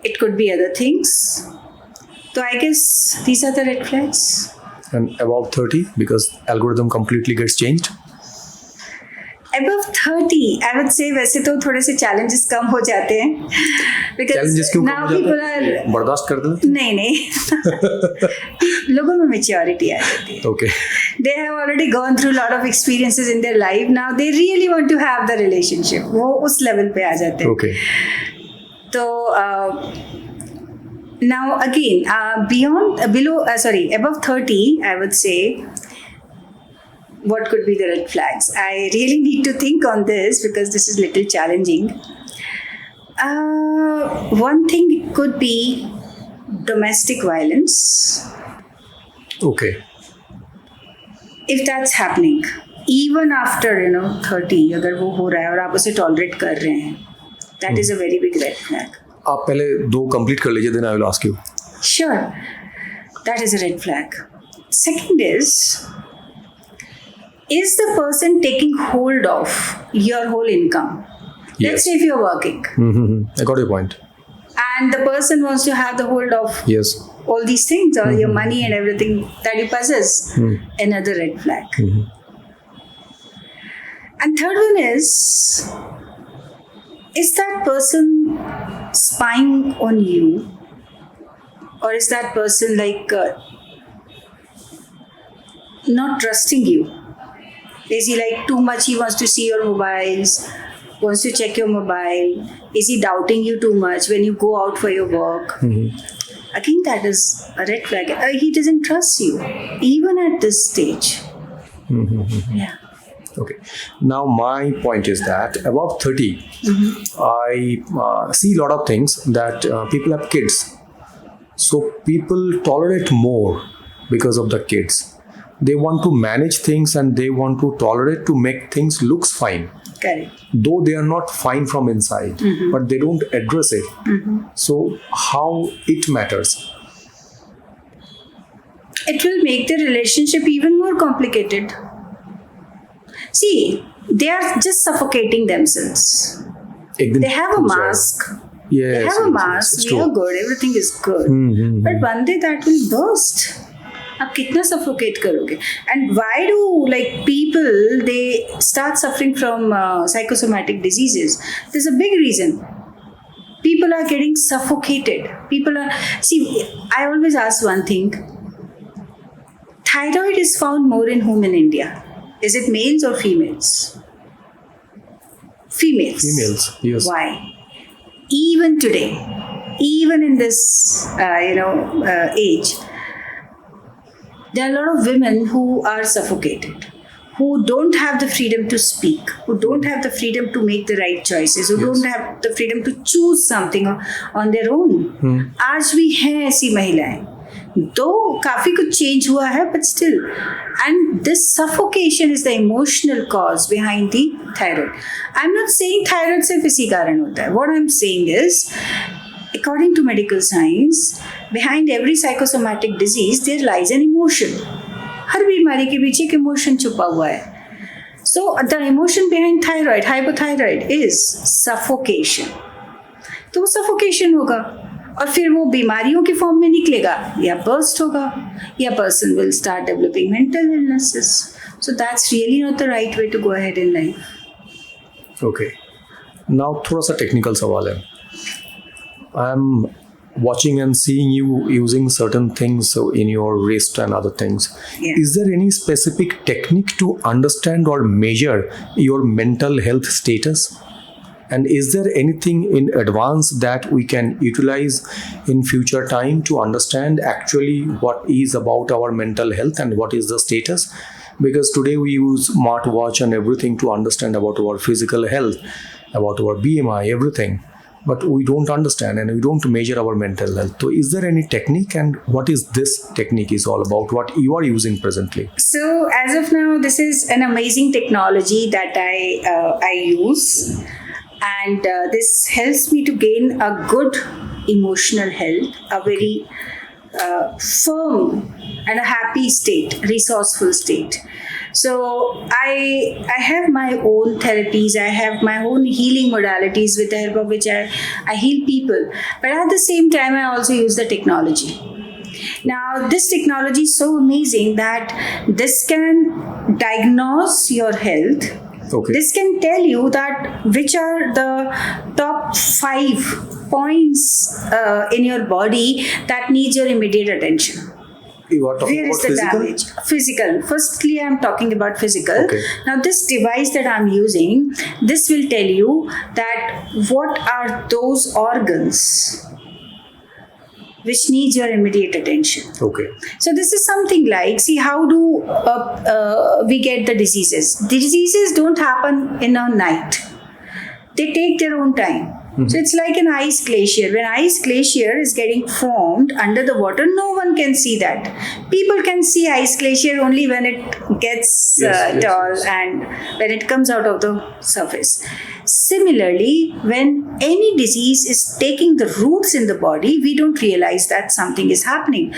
It could be other things. So I guess these are the red flags. And above 30, because algorithm completely gets changed? Above 30, I would say वैसे तो थोड़े से challenges कम हो जाते हैं. Because Challenges क्यों now people are बर्दाश्त कर देते? नहीं लोगों में maturity आ जाती है. Okay. They have already gone through a lot of experiences in their life. Now they really want to have the relationship. वो उस level पे आ जाते हैं. Okay. So now again, above 30, I would say, what could be the red flags? I really need to think on this because this is little challenging. One thing could be domestic violence. Okay. If that's happening, even after 30, अगर वो हो रहा है और आप उसे tolerate कर रहे हैं, that is a very big red flag. आप पहले 2 कंप्लीट कर लीजिए, then I will ask you. Sure, that is a red flag. Second is the person taking hold of your whole income? Yes. Let's say if you're working I got your point. and the person wants to have the hold of Yes. all these things, or your money and everything that you possess, another red flag. And third one is that person spying on you, or is that person not trusting you? Is he too much, he wants to see your mobiles, wants to check your mobile? Is he doubting you too much when you go out for your work? Again, that is a red flag. He doesn't trust you, even at this stage. Yeah. Okay. Now my point is that above 30, I see a lot of things that people have kids. So people tolerate more because of the kids. They want to manage things and they want to tolerate to make things looks fine. Correct. Though they are not fine from inside, but they don't address it. So how it matters? It will make the relationship even more complicated. See, they are just suffocating themselves. They have a mask. Yes, They have a mask. it's We are true. good. Everything is good. But one day that will burst. आप कितना suffocate करोगे? And why do people they start suffering from psychosomatic diseases? There's a big reason. People are getting suffocated. I always ask one thing. Thyroid is found more in whom in India? Is it males or females? Females. Females, yes. Why? Even today, even in this age, there are a lot of women who are suffocated, who don't have the freedom to speak, who don't have the freedom to make the right choices, who don't have the freedom to choose something on their own. आज भी हैं ऐसी महिलाएं, दो काफी कुछ change हुआ है, but still, and this suffocation is the emotional cause behind the thyroid. I'm not saying thyroid सिर्फ इसी कारण होता है. What I'm saying is, according to medical science, behind every psychosomatic disease there lies an emotion. हर बीमारी के पीछे एक emotion छुपा हुआ है. So the emotion behind thyroid, hypothyroid, is suffocation. तो वो suffocation होगा और फिर वो बीमारियों के फॉर्म में निकलेगा या burst होगा या person will start developing mental illnesses. So that's really not the right way to go ahead in life. Okay. Now थोड़ा सा टेक्निकल सवाल है. I'm watching and seeing you using certain things in your wrist and other things. Yeah. Is there any specific technique to understand or measure your mental health status? And is there anything in advance that we can utilize in future time to understand actually what is about our mental health and what is the status? Because today we use smartwatch and everything to understand about our physical health, about our BMI, everything. But we don't understand and we don't measure our mental health. So is there any technique, and what is this technique is all about, what you are using presently? So as of now, this is an amazing technology that I use, and this helps me to gain a good emotional health, a very firm and a happy state, resourceful state. So I have my own therapies, I have my own healing modalities with the help of which I heal people. But at the same time, I also use the technology. Now, this technology is so amazing that this can diagnose your health. Okay. This can tell you that which are the top 5 points in your body that needs your immediate attention. You are talking Where is about the physical? damage? Physical. Firstly, I'm talking about physical. Okay. Now, this device that I'm using, this will tell you that what are those organs which needs your immediate attention. Okay. So this is something like, see, how do we get the diseases? The diseases don't happen in a night. They take their own time. So it's like an ice glacier. When ice glacier is getting formed under the water, no one can see that. People can see ice glacier only when it gets Yes, tall yes. and when it comes out of the surface. Similarly, when any disease is taking the roots in the body, we don't realize that something is happening.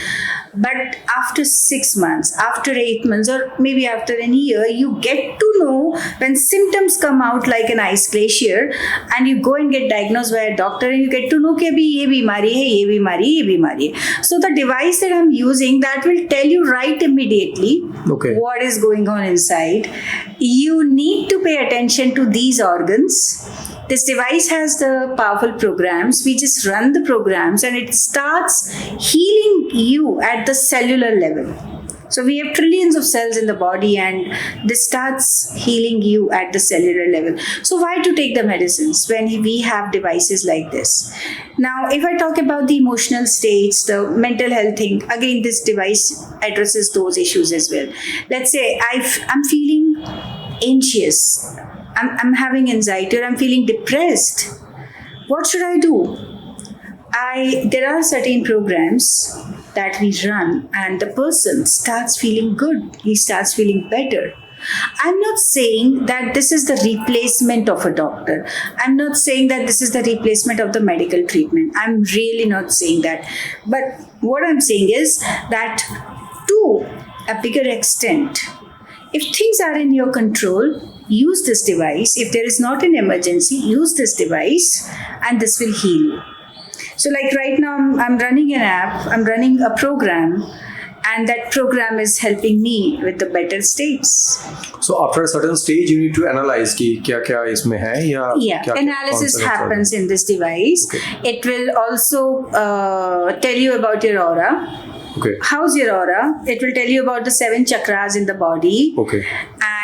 But after 6 months, after 8 months, or maybe after a year, you get to know when symptoms come out like an ice glacier, and you go and get diagnosed by a doctor, and you get to know कि अभी ये बीमारी है, ये बीमारी, ये बीमारी है. So the device that I'm using, that will tell you right immediately Okay. what is going on inside. You need to pay attention to these organs. This device has the powerful programs. We just run the programs and it starts healing you at the cellular level. So we have trillions of cells in the body and this starts healing you at the cellular level. So why to take the medicines when we have devices like this? Now, if I talk about the emotional states, the mental health thing, again, this device addresses those issues as well. Let's say I'm feeling anxious. I'm having anxiety or I'm feeling depressed. What should I do? There are certain programs that we run and the person starts feeling good. He starts feeling better. I'm not saying that this is the replacement of a doctor. I'm not saying that this is the replacement of the medical treatment. I'm really not saying that. But what I'm saying is that to a bigger extent, if things are in your control, use this device. If there is not an emergency, use this device and this will heal you. So like right now, I'm running an app, I'm running a program, and that program is helping me with the better states. So after a certain stage, you need to analyze कि क्या-क्या इसमें है या Yeah, क्या-क्या analysis कौन सा happens in this device. Okay. It will also tell you about your aura. Okay. How's your aura? It will tell you about the 7 chakras in the body. Okay.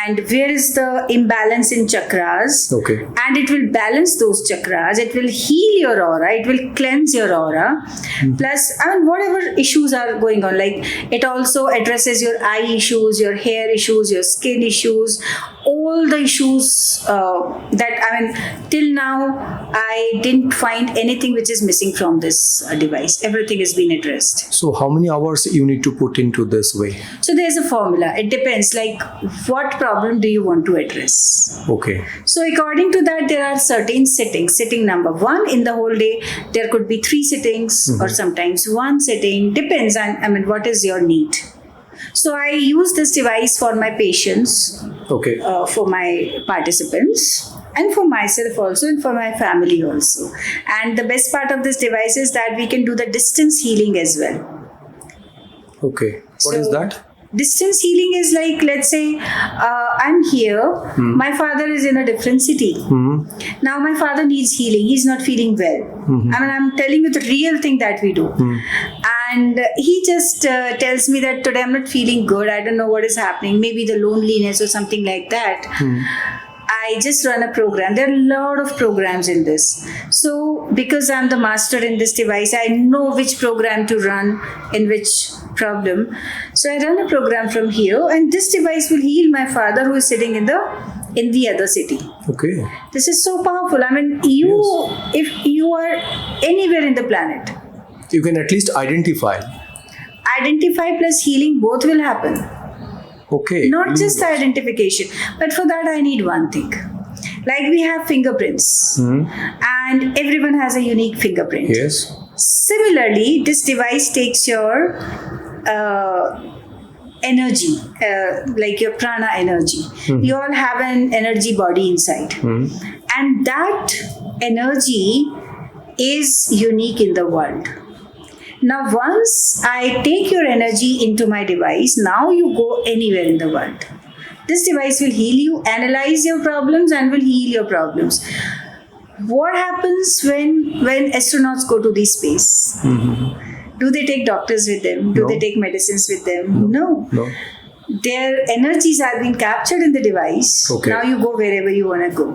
And where is the imbalance in chakras. Okay. And it will balance those chakras. It will heal your aura. It will cleanse your aura. Plus, whatever issues are going on, like it also addresses your eye issues, your hair issues, your skin issues, all the issues till now, I didn't find anything which is missing from this device. Everything has been addressed. So how many hours you need to put into this way? So there's a formula. It depends, like what problem do you want to address? Okay. So according to that, there are certain sittings. Sitting number 1 in the whole day, there could be 3 sittings or sometimes 1 sitting. Depends on, what is your need. So I use this device for my patients, Okay. for my participants, and for myself also, and for my family also. And the best part of this device is that we can do the distance healing as well. Okay. What is So, that? Distance healing is like, let's say, I'm here, my father is in a different city. Now my father needs healing, he's not feeling well. I'm telling you the real thing that we do. And he just tells me that today I'm not feeling good, I don't know what is happening, maybe the loneliness or something like that. I just run a program. There are a lot of programs in this. So because I'm the master in this device, I know which program to run in which problem. So I run a program from here, and this device will heal my father who is sitting in the other city. Okay. This is so powerful. If you are anywhere in the planet, You can at least identify. identify plus healing both will happen. Okay. Not just identification, but for that I need one thing. Like we have fingerprints, and everyone has a unique fingerprint. Yes. Similarly, this device takes your energy, like your prana energy. You all have an energy body inside, and that energy is unique in the world. Now, once I take your energy into my device, now you go anywhere in the world. This device will heal you, analyze your problems, and will heal your problems. What happens when astronauts go to the space? Do they take doctors with them? Do No. they take medicines with them? No. No. Their energies are being captured in the device. Okay. Now you go wherever you want to go.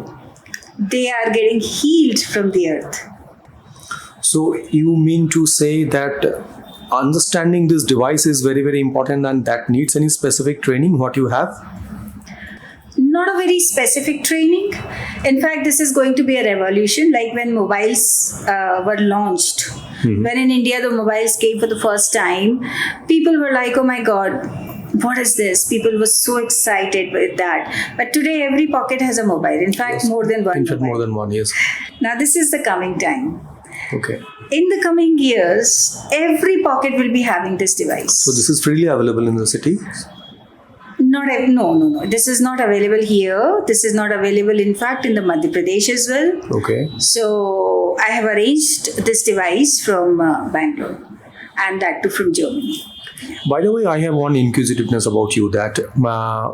They are getting healed from the earth. So you mean to say that understanding this device is very, very important, and that needs any specific training what you have? Not a very specific training. In fact, this is going to be a revolution, like when mobiles were launched. When in India the mobiles came for the first time, people were like, oh my God, what is this? People were so excited with that. But today every pocket has a mobile. In fact, more than one In fact, mobile. more than one, yes. Now this is the coming time. Okay. In the coming years, every pocket will be having this device. So this is freely available in the city? No. This is not available here. This is not available, in fact, in the Madhya Pradesh as well. Okay. So I have arranged this device from Bangalore, and that too from Germany. By the way, I have one inquisitiveness about you, that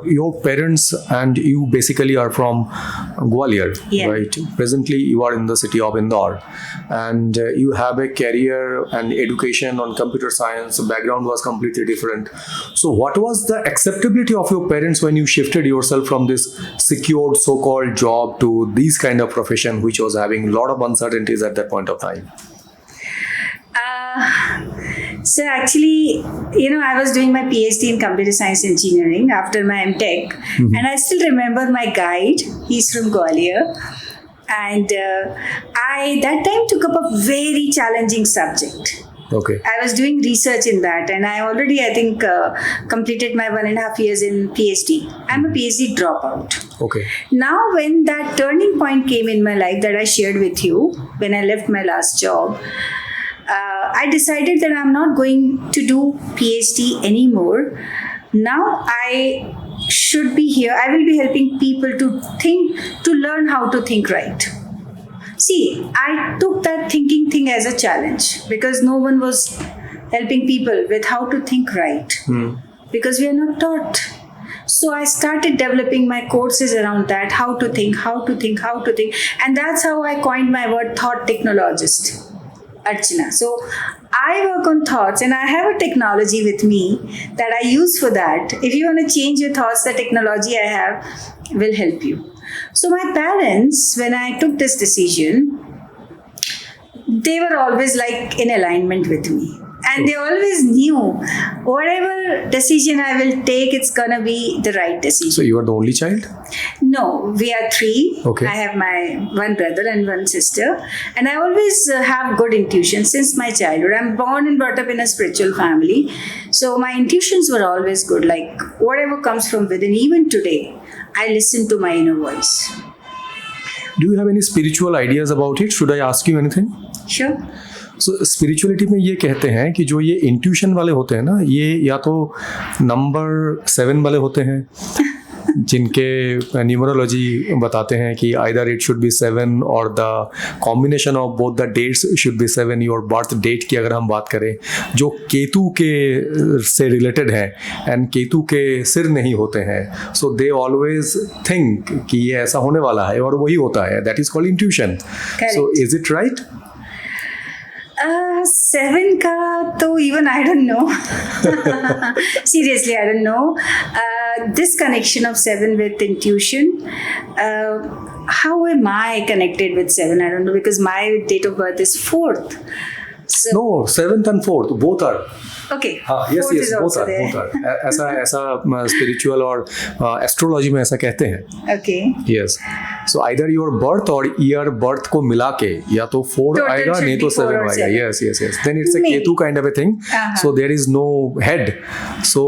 your parents and you basically are from Gwalior, Yeah. right? Presently, you are in the city of Indore, and you have a career and education on computer science. Background was completely different. So, what was the acceptability of your parents when you shifted yourself from this secured so-called job to these kind of profession, which was having a lot of uncertainties at that point of time? So actually, I was doing my PhD in computer science engineering after my MTech, and I still remember my guide. He's from Gwalior, and I that time took up a very challenging subject. Okay. I was doing research in that, and I already, I think, completed my 1.5 years in PhD. I'm a PhD dropout. Okay. Now, when that turning point came in my life that I shared with you, when I left my last job, I decided that I'm not going to do PhD anymore. Now I should be here. I will be helping people to learn how to think right. See, I took that thinking thing as a challenge because no one was helping people with how to think right because we are not taught. So I started developing my courses around that, how to think. And that's how I coined my word thought technologist. Archana. So I work on thoughts, and I have a technology with me that I use for that. If you want to change your thoughts, the technology I have will help you. So my parents, when I took this decision, they were always like in alignment with me. And they always knew whatever decision I will take, it's gonna be the right decision. So you are the only child? No, we are 3. Okay. I have my one brother and one sister. And I always have good intuition since my childhood. I'm born and brought up in a spiritual family. So my intuitions were always good. Like whatever comes from within, even today, I listen to my inner voice. Do you have any spiritual ideas about it? Should I ask you anything? Sure. So spirituality में ये कहते हैं कि जो ये intuition वाले होते हैं ना, ये या तो नंबर 7 वाले होते हैं जिनके न्यूमरोलॉजी बताते हैं कि आइदर इट शुड बी 7 और the combination of both the dates should be 7. Your birth date की अगर हम बात करें, जो केतु के से रिलेटेड है एंड केतु के सिर नहीं होते हैं, सो दे ऑलवेज थिंक कि ये ऐसा होने वाला है और वही होता है. That is called intuition. So is it right? 7 का तो even I don't know. Seriously, I don't know. This connection of 7 with intuition. How am I connected with 7? I don't know, because my date of birth is 4th. So, No, 7th and 4th both are. okay. हाँ, yes, 4th yes, is both also are, there. both are. ऐसा spiritual और astrology में ऐसा कहते हैं. Okay. Yes. So either your birth और year birth को मिला के या तो 4 Total आएगा should नहीं तो be 7 4 or आएगा. 7. Yes yes yes. Then it's a Maybe. Ketu kind of a thing. So there is no head, so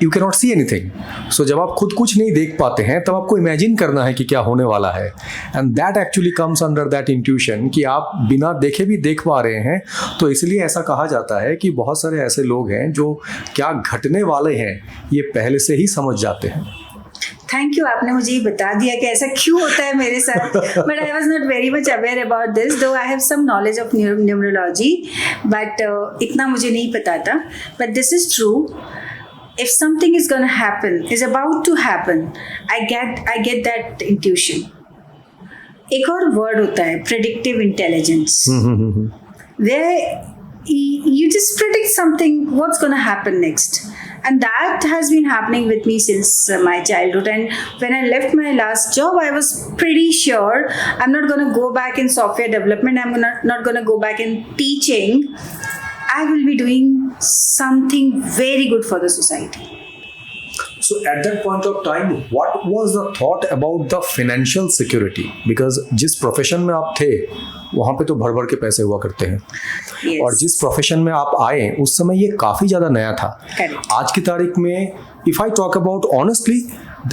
you can not see anything. So जब आप खुद कुछ नहीं देख पाते हैं तब आपको इमेजिन करना है कि क्या होने वाला है, and that actually comes under that intuition कि आप बिना देखे भी देख पा रहे हैं. तो इसलिए ऐसा कहा जाता है कि बहुत सारे ऐसे लोग हैं जो क्या घटने वाले हैं ये पहले से ही समझ जाते हैं. थैंक यू, आपने मुझे ये बता दिया कि ऐसा क्यों होता है मेरे साथ. But I was not very much aware about this, though I have some knowledge of numerology, but इतना मुझे नहीं पता था. But this is true. If something is going to happen, is about to happen, I get that intuition. एक और word होता है predictive intelligence. Where you just predict something, what's going to happen next. And that has been happening with me since my childhood. And when I left my last job, I was pretty sure I'm not going to go back in software development. I'm not going to go back in teaching. I will be doing something very good for the society. So at that point of time, what was the thought about the financial security? Because जिस profession में आप थे वहाँ पे तो भर भर के पैसे हुआ करते हैं, Yes. और जिस प्रोफेशन में आप आए उस समय ये काफ़ी ज़्यादा नया था. Correct. आज की तारीख में if I talk about honestly,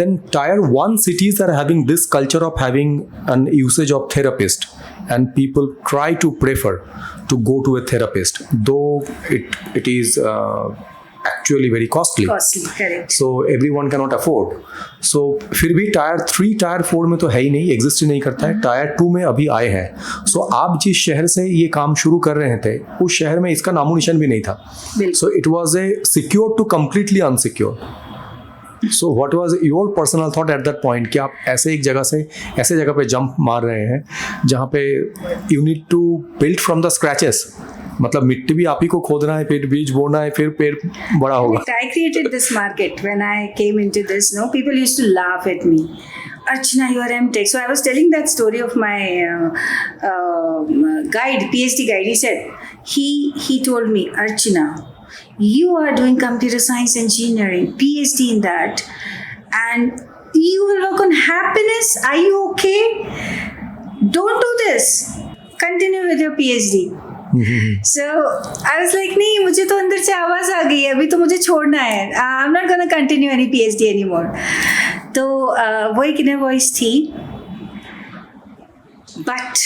then tier 1 cities are having this culture of having an usage of therapist, and people try to prefer to go to a therapist, though it is actually very costly. Costly, correct. So everyone cannot afford. So फिर भी tyre 3 tyre 4 में तो है ही नहीं, exist ही नहीं करता है. Tyre 2 में अभी आए हैं. सो आप जिस शहर से ये काम शुरू कर रहे थे उस शहर में इसका नामो निशान भी नहीं था. बिल्कुल. So it was a secure to completely unsecure. So what was your personal thought at that point कि आप ऐसे एक जगह से ऐसे जगह पे जंप मार रहे हैं जहाँ पे you need to build from the scratches. मतलब मिट्टी भी आप ही को खोदना है, फिर बीज बोना है, फिर पेड़ बड़ा होगा. I created this market. When I came into this, people used to laugh at me. Archana, you are MTech. So I was telling that story of my guide, PhD guide. He said, he told me, Archana, you are doing computer science engineering, PhD in that, and you will work on happiness. Are you okay? Don't do this. Continue with your PhD. So I was like, नहीं, मुझे तो अंदर से आवाज़ आ गई है, अभी तो मुझे छोड़ना है. I'm not gonna continue any PhD anymore. तो वो एक inner voice थी. But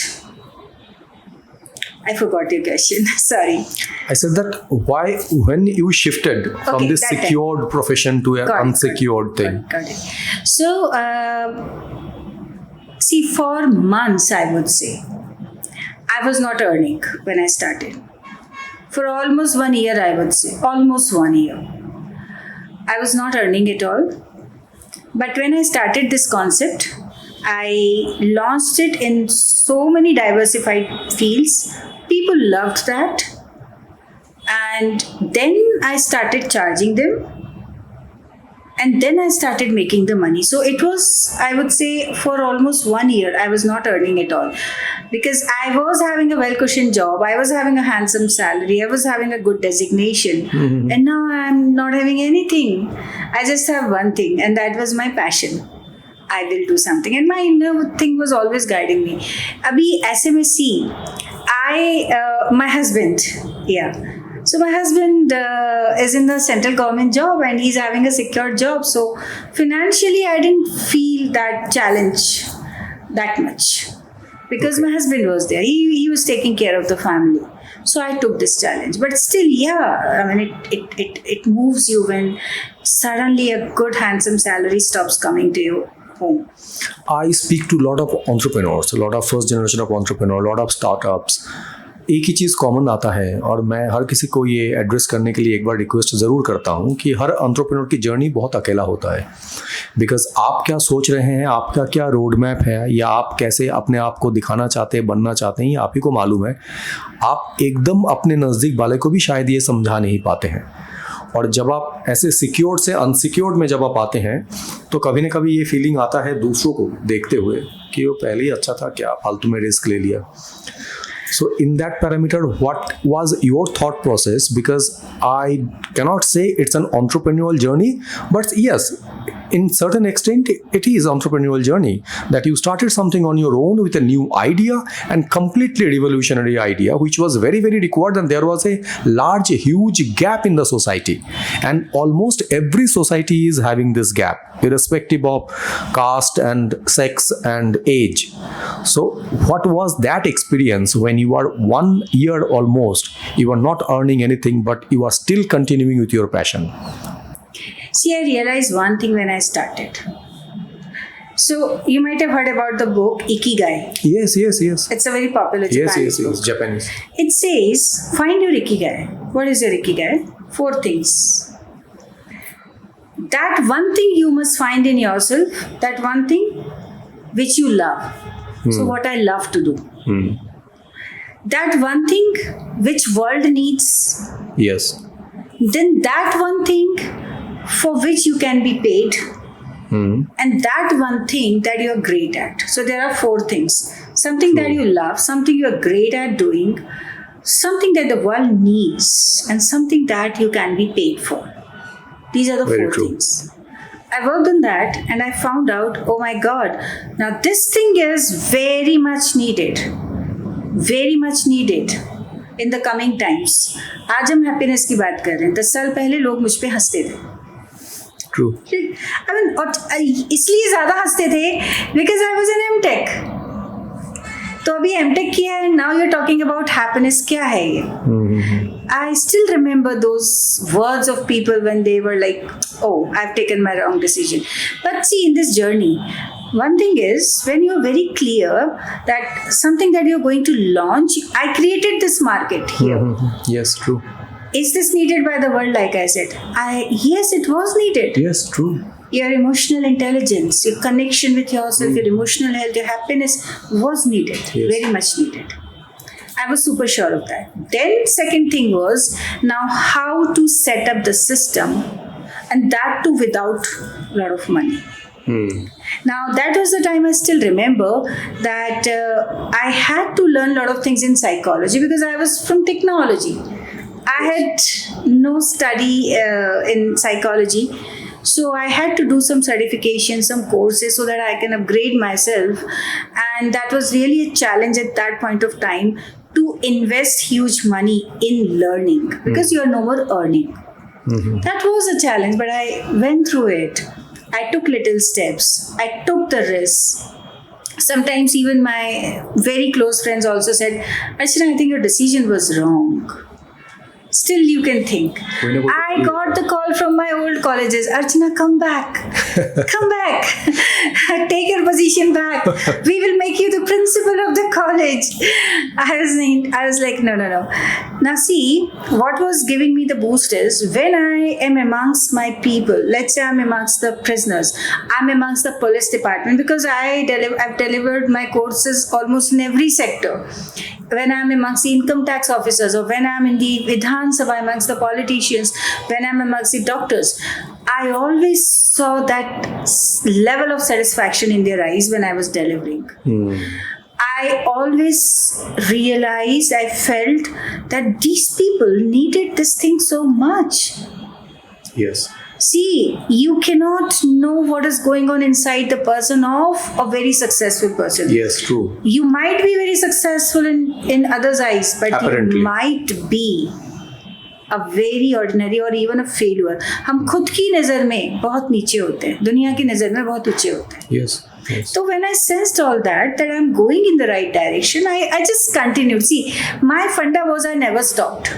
I forgot your question. Sorry. I said that why, when you shifted from Okay, this that time. secured profession to an Got it, unsecured thing. Got it. So, see, for months, I would say, I was not earning when I started. For almost 1 year, I would say. Almost 1 year. I was not earning at all. But when I started this concept, I launched it in so many diversified fields. People loved that. And then I started charging them. And then I started making the money. So it was, I would say, for almost 1 year, I was not earning at all. Because I was having a well-cushioned job. I was having a handsome salary. I was having a good designation. And now I'm not having anything. I just have one thing, and that was my passion. I will do something. And my inner thing was always guiding me. Abhi aise mein see, my husband, yeah. So my husband is in the central government job and he's having a secure job. So financially, I didn't feel that challenge that much because my husband was there. He was taking care of the family. So I took this challenge. But still, yeah, I mean, it moves you when suddenly a good, handsome salary stops coming to you home. I speak to a lot of entrepreneurs, a lot of first generation of entrepreneurs, a lot of startups. एक ही चीज़ common आता है और मैं हर किसी को ये address करने के लिए एक बार रिक्वेस्ट ज़रूर करता हूँ कि हर एंटरप्रेन्योर की जर्नी बहुत अकेला होता है. बिकॉज आप क्या सोच रहे हैं, आपका क्या रोड मैप है, या आप कैसे अपने आप को दिखाना चाहते हैं, बनना चाहते हैं, ये आप ही को मालूम है. आप एकदम अपने नज़दीक वाले को भी शायद ये समझा नहीं पाते हैं. और जब आप ऐसे सिक्योर्ड से अनसिक्योर्ड में जब आप आते हैं तो कभी ना कभी ये फीलिंग आता है दूसरों को देखते हुए कि वो पहले ही अच्छा था, क्या फालतू में रिस्क ले लिया. So in that parameter, what was your thought process? Because I cannot say it's an entrepreneurial journey, but yes, in certain extent, it is entrepreneurial journey that you started something on your own with a new idea and completely revolutionary idea, which was very, very required. And there was a large, huge gap in the society. And almost every society is having this gap, irrespective of caste and sex and age. So what was that experience when you are 1 year almost, you are not earning anything, but you are still continuing with your passion? See, I realized one thing when I started. So, you might have heard about the book Ikigai. Yes. It's a very popular Japanese book. Yes, Japanese. It says, find your Ikigai. What is your Ikigai? 4 things. That one thing you must find in yourself, that one thing which you love. So, what I love to do. that one thing which world needs, Yes. then that one thing for which you can be paid, and that one thing that you're great at. So there are 4 things: something that you love, something you're great at doing, something that the world needs, and something that you can be paid for. These are the Very 4 true. things. I worked on that and I found out, oh my god, now this thing is very much needed in the coming times. आज हम happiness की बात कर रहे हैं, 10 साल पहले लोग मुझ पे हंसते थे. True. I mean, और इसलिए ज़्यादा हंसते थे because I was an M.Tech. तो अभी M.Tech किया है, now you're talking about happiness. क्या है ये? I still remember those words of people when they were like, oh, I've taken my wrong decision. But see, in this journey, one thing is when you're very clear that something that you're going to launch, I created this market here. Yes, true. Is this needed by the world? Like I said, yes, it was needed. Yes, true. Your emotional intelligence, your connection with yourself, your emotional health, your happiness was needed, Yes. very much needed. I was super sure of that. Then second thing was now how to set up the system, and that too without a lot of money. Now that was the time I still remember that I had to learn a lot of things in psychology because I was from technology. I had no study in psychology. So I had to do some certification, some courses so that I can upgrade myself. And that was really a challenge at that point of time to invest huge money in learning because you are no more earning. That was a challenge, but I went through it. I took little steps. I took the risks. Sometimes even my very close friends also said, Archana, I think your decision was wrong. Still you can think. I got the call from my old colleges, Archana, come back. Come back. Take your position back. We will make you the principal of the college. I was like, no. Now see, what was giving me the boost is when I am amongst my people, let's say I'm amongst the prisoners, I'm amongst the police department because I've delivered my courses almost in every sector. When I'm amongst the income tax officers, or when I'm in the Vidhan Sabha amongst the politicians, when I'm amongst the doctors, I always saw that level of satisfaction in their eyes when I was delivering. I always realized, I felt that these people needed this thing so much. Yes. See, you cannot know what is going on inside the person of a very successful person. Yes, true. You might be very successful in others' eyes, but Apparently. you might be a very ordinary or even a failure. हम खुद की नज़र में बहुत नीचे होते हैं, दुनिया की नज़र में बहुत ऊंचे होते हैं. Yes. Yes. So when I sensed all that I'm going in the right direction, I just continued. See, my funda was I never stopped.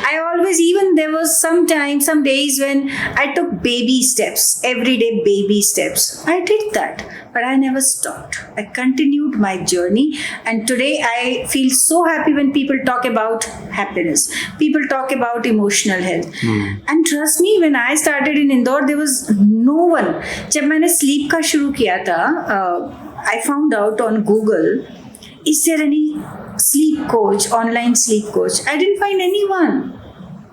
I always, even there was some days when I took baby steps, everyday baby steps. I did that, but I never stopped. I continued my journey, and today I feel so happy when people talk about happiness. People talk about emotional health. And trust me, when I started in Indore, there was no one. जब मैंने sleep का शुरू किया था, I found out on Google, is there any sleep coach, online sleep coach? I didn't find anyone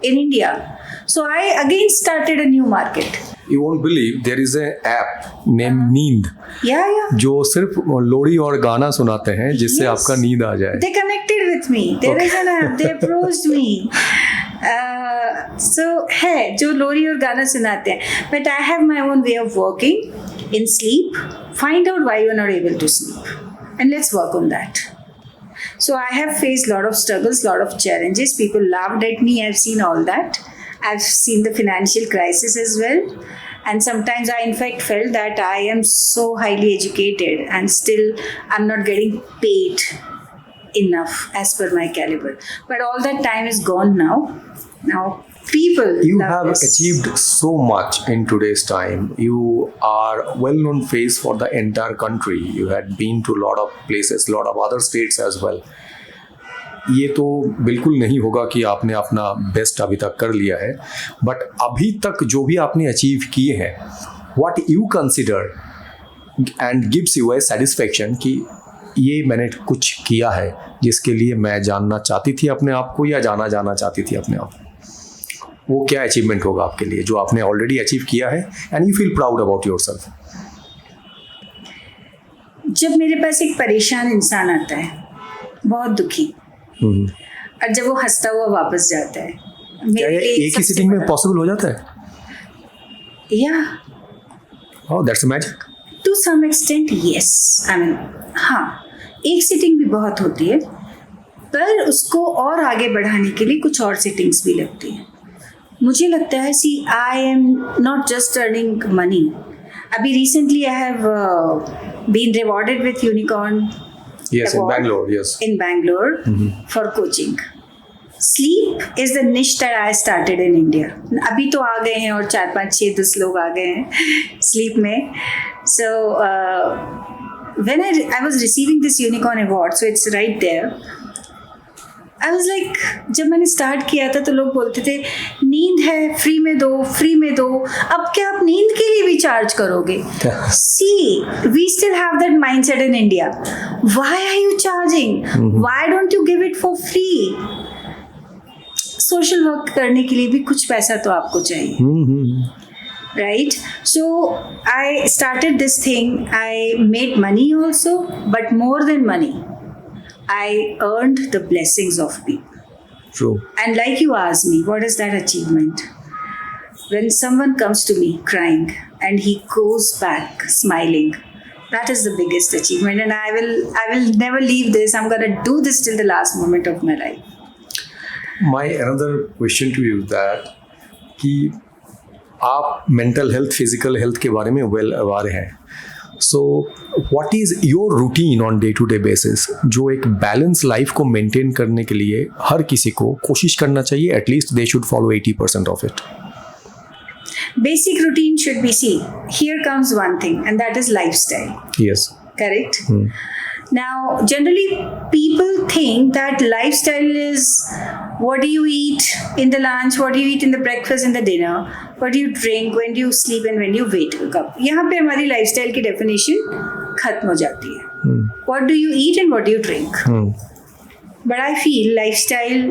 in India. So I again started a new market. You won't believe there is a app named Neend Yeah. जो सिर्फ लोरी और गाना सुनाते हैं जिससे Yes. आपका नींद आ जाए. They connected with me. There is an app. They approached me. So है जो लोरी और गाना सुनाते हैं. But I have my own way of working in sleep. Find out why you are not able to sleep, and let's work on that. So I have faced a lot of struggles, a lot of challenges. People laughed at me. I've seen all that. I've seen the financial crisis as well. And sometimes I in fact felt that I am so highly educated and still I'm not getting paid enough as per my caliber. But all that time is gone now. Now people You love have this. achieved so much in today's time. You are well-known face for the entire country. You had been to a lot of places, lot of other states as well. ये तो बिल्कुल नहीं होगा कि आपने अपना best अभी तक कर लिया है, बट अभी तक जो भी आपने अचीव किए हैं, what you consider and gives U A satisfaction कि ये मैंने कुछ किया है जिसके लिए मैं जानना चाहती थी अपने आप को या जाना चाहती थी अपने आप को, वो क्या अचीवमेंट होगा आपके लिए जो आपने ऑलरेडी अचीव किया है and you feel proud about yourself? जब मेरे पास एक परेशान इंसान आता है, बहुत दुखी, और जब वो हंसता हुआ वापस जाता है, क्या मेरे ये लिए एक ही सबसे सिटिंग में बड़ा- पॉसिबल हो जाता है? या oh, that's magic. To some extent yes, I mean हाँ, एक सिटिंग भी बहुत होती है, पर उसको और आगे बढ़ाने के लिए कुछ और सिटिंग्स भी लगती हैं. मुझे लगता है, see I am not just earning money. अभी recently I have been rewarded with unicorn Yes, in award Bangalore, yes. in Bangalore for coaching. Sleep is the niche that I started in India. अभी तो आ गए हैं और 4, 5, 6, 10 लोग आ गए हैं sleep में. So when I was receiving this unicorn award, so it's right there. I was like, जब मैंने स्टार्ट किया था तो लोग बोलते थे नींद है, फ्री में दो, फ्री में दो. अब क्या आप नींद के लिए भी चार्ज करोगे? See, we still have that mindset in India. Why are you charging? Why don't you give it for free? Social work करने के लिए भी कुछ पैसा तो आपको चाहिए. Right? So I started this thing. I made money also, but more than money, I earned the blessings of people. True. And like you asked me, what is that achievement? When someone comes to me crying and he goes back smiling, that is the biggest achievement. And I will never leave this. I'm gonna do this till the last moment of my life. My another question to you that कि आप mental health, physical health के बारे में well aware हैं. So what is your routine on day to day basis जो एक balance life को maintain करने के लिए हर किसी को कोशिश करना चाहिए, at least they should follow 80% of it? Basic routine should be, see, here comes one thing, and that is lifestyle. Yes. Correct? Now, generally, people think that lifestyle is what do you eat in the lunch, what do you eat in the breakfast, in the dinner, what do you drink, when do you sleep, and when do you wake up. यहाँ पे हमारी lifestyle की definition खत्म हो जाती है. What do you eat and what do you drink? But I feel lifestyle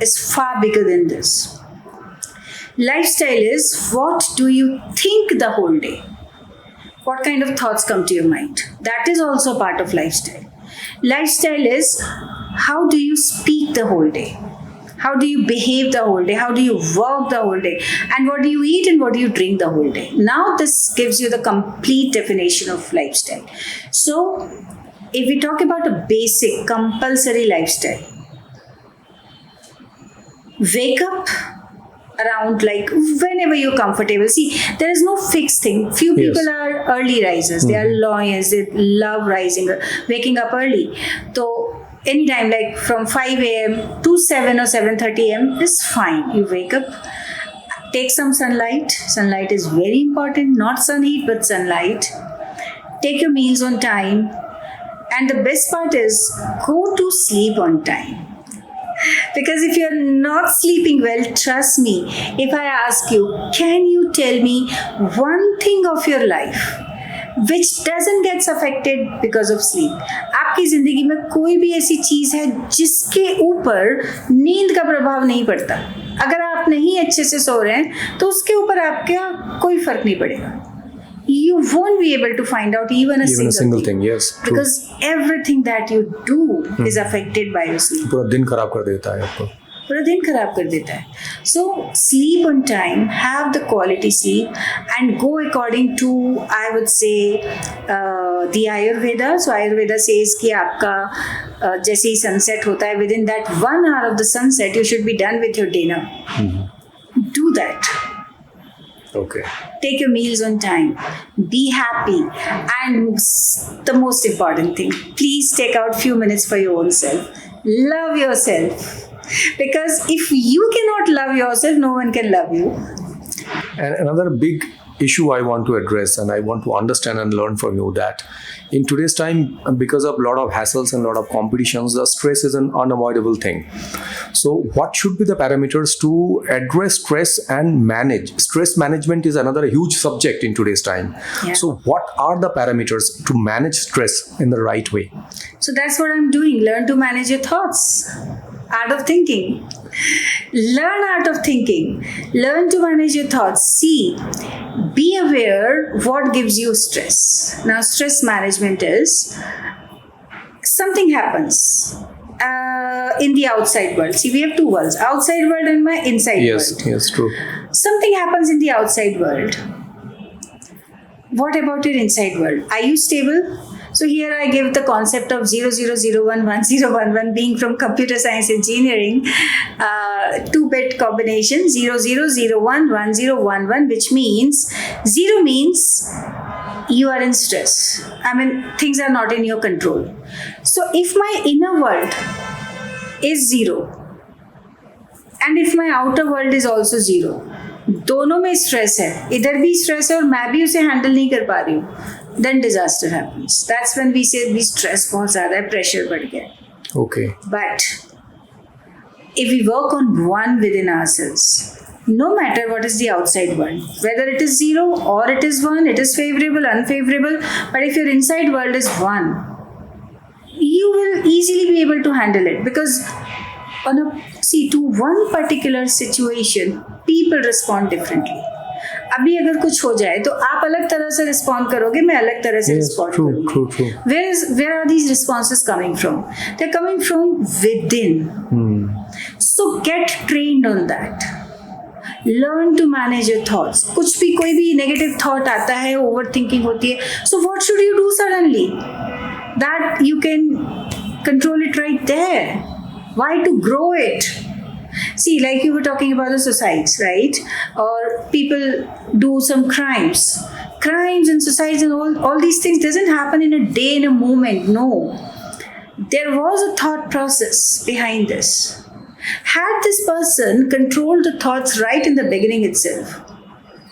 is far bigger than this. Lifestyle is what do you think the whole day? What kind of thoughts come to your mind? That is also part of lifestyle. Lifestyle is how do you speak the whole day? How do you behave the whole day? How do you work the whole day? And what do you eat and what do you drink the whole day? Now this gives you the complete definition of lifestyle. So if we talk about a basic compulsory lifestyle, wake up around like whenever you're comfortable. See, there is no fixed thing. Few Yes. people are early risers. They are lawyers. They love waking up early. So anytime like from 5 a.m. to 7 or 7:30 a.m. is fine. You wake up, take some sunlight. Sunlight is very important. Not sun heat, but sunlight. Take your meals on time. And the best part is go to sleep on time. Because if you're not sleeping well, trust me, if I ask you, can you tell me one thing of your life which doesn't get affected because of sleep? आपकी जिंदगी में कोई भी ऐसी चीज है जिसके ऊपर नींद का प्रभाव नहीं पड़ता? अगर आप नहीं अच्छे से सो रहे हैं तो उसके ऊपर आपका कोई फर्क नहीं पड़ेगा. You won't be able to find out even a single thing. Yes. True. Because everything that you do is affected by your sleep. पूरा दिन खराब कर देता है आपको. पूरा दिन खराब कर देता है. So sleep on time, have the quality sleep, and go according to, I would say, the Ayurveda. So Ayurveda says कि आपका जैसे ही sunset होता है, within that 1 hour of the sunset, you should be done with your dinner. Do that. Okay. Take your meals on time. Be happy. And the most important thing, please take out few minutes for your own self. Love yourself. Because if you cannot love yourself, no one can love you. And another big issue I want to address, and I want to understand and learn from you that in today's time, because of a lot of hassles and a lot of competitions, the stress is an unavoidable thing. So what should be the parameters to address stress and manage? Stress management is another huge subject in today's time. Yeah. So what are the parameters to manage stress in the right way? So that's what I'm doing. Learn to manage your thoughts. Art of thinking. Learn art of thinking. Learn to manage your thoughts. See, be aware what gives you stress. Now, stress management is something happens in the outside world. See, we have two worlds, outside world and my inside world. Yes, true. Something happens in the outside world. What about your inside world? Are you stable? So here I give the concept of 00011011 being from computer science engineering, 2-bit combination 00011011, which means 0 means you are in stress. I mean, things are not in your control. So if my inner world is 0 and if my outer world is also 0, दोनों में stress है, इधर भी stress है और मैं भी उसे हैंडल नहीं कर पा रही हूँ, then disaster happens. That's when we say भी stress बहुत ज़्यादा है, pressure बढ़ गया है. Okay. But if we work on one within ourselves, no matter what is the outside world, whether it is 0 or it is 1, it is favorable, unfavorable, but if your inside world is 1, you will easily be able to handle it, because to one particular situation, people respond differently. अभी अगर कुछ हो जाए तो आप अलग तरह से रिस्पॉन्ड करोगे, मैं अलग तरह से रिस्पॉन्ड करूंगी. Where are these responses coming from? They're coming from within. So get trained on that. Learn to manage your thoughts. कुछ भी कोई भी negative thought आता है, overthinking होती है. So what should you do suddenly? That you can control it right there. Why to grow it? See, like you were talking about the suicides, right? Or people do some crimes. Crimes and suicides and all these things doesn't happen in a day, in a moment. No. There was a thought process behind this. Had this person controlled the thoughts right in the beginning itself,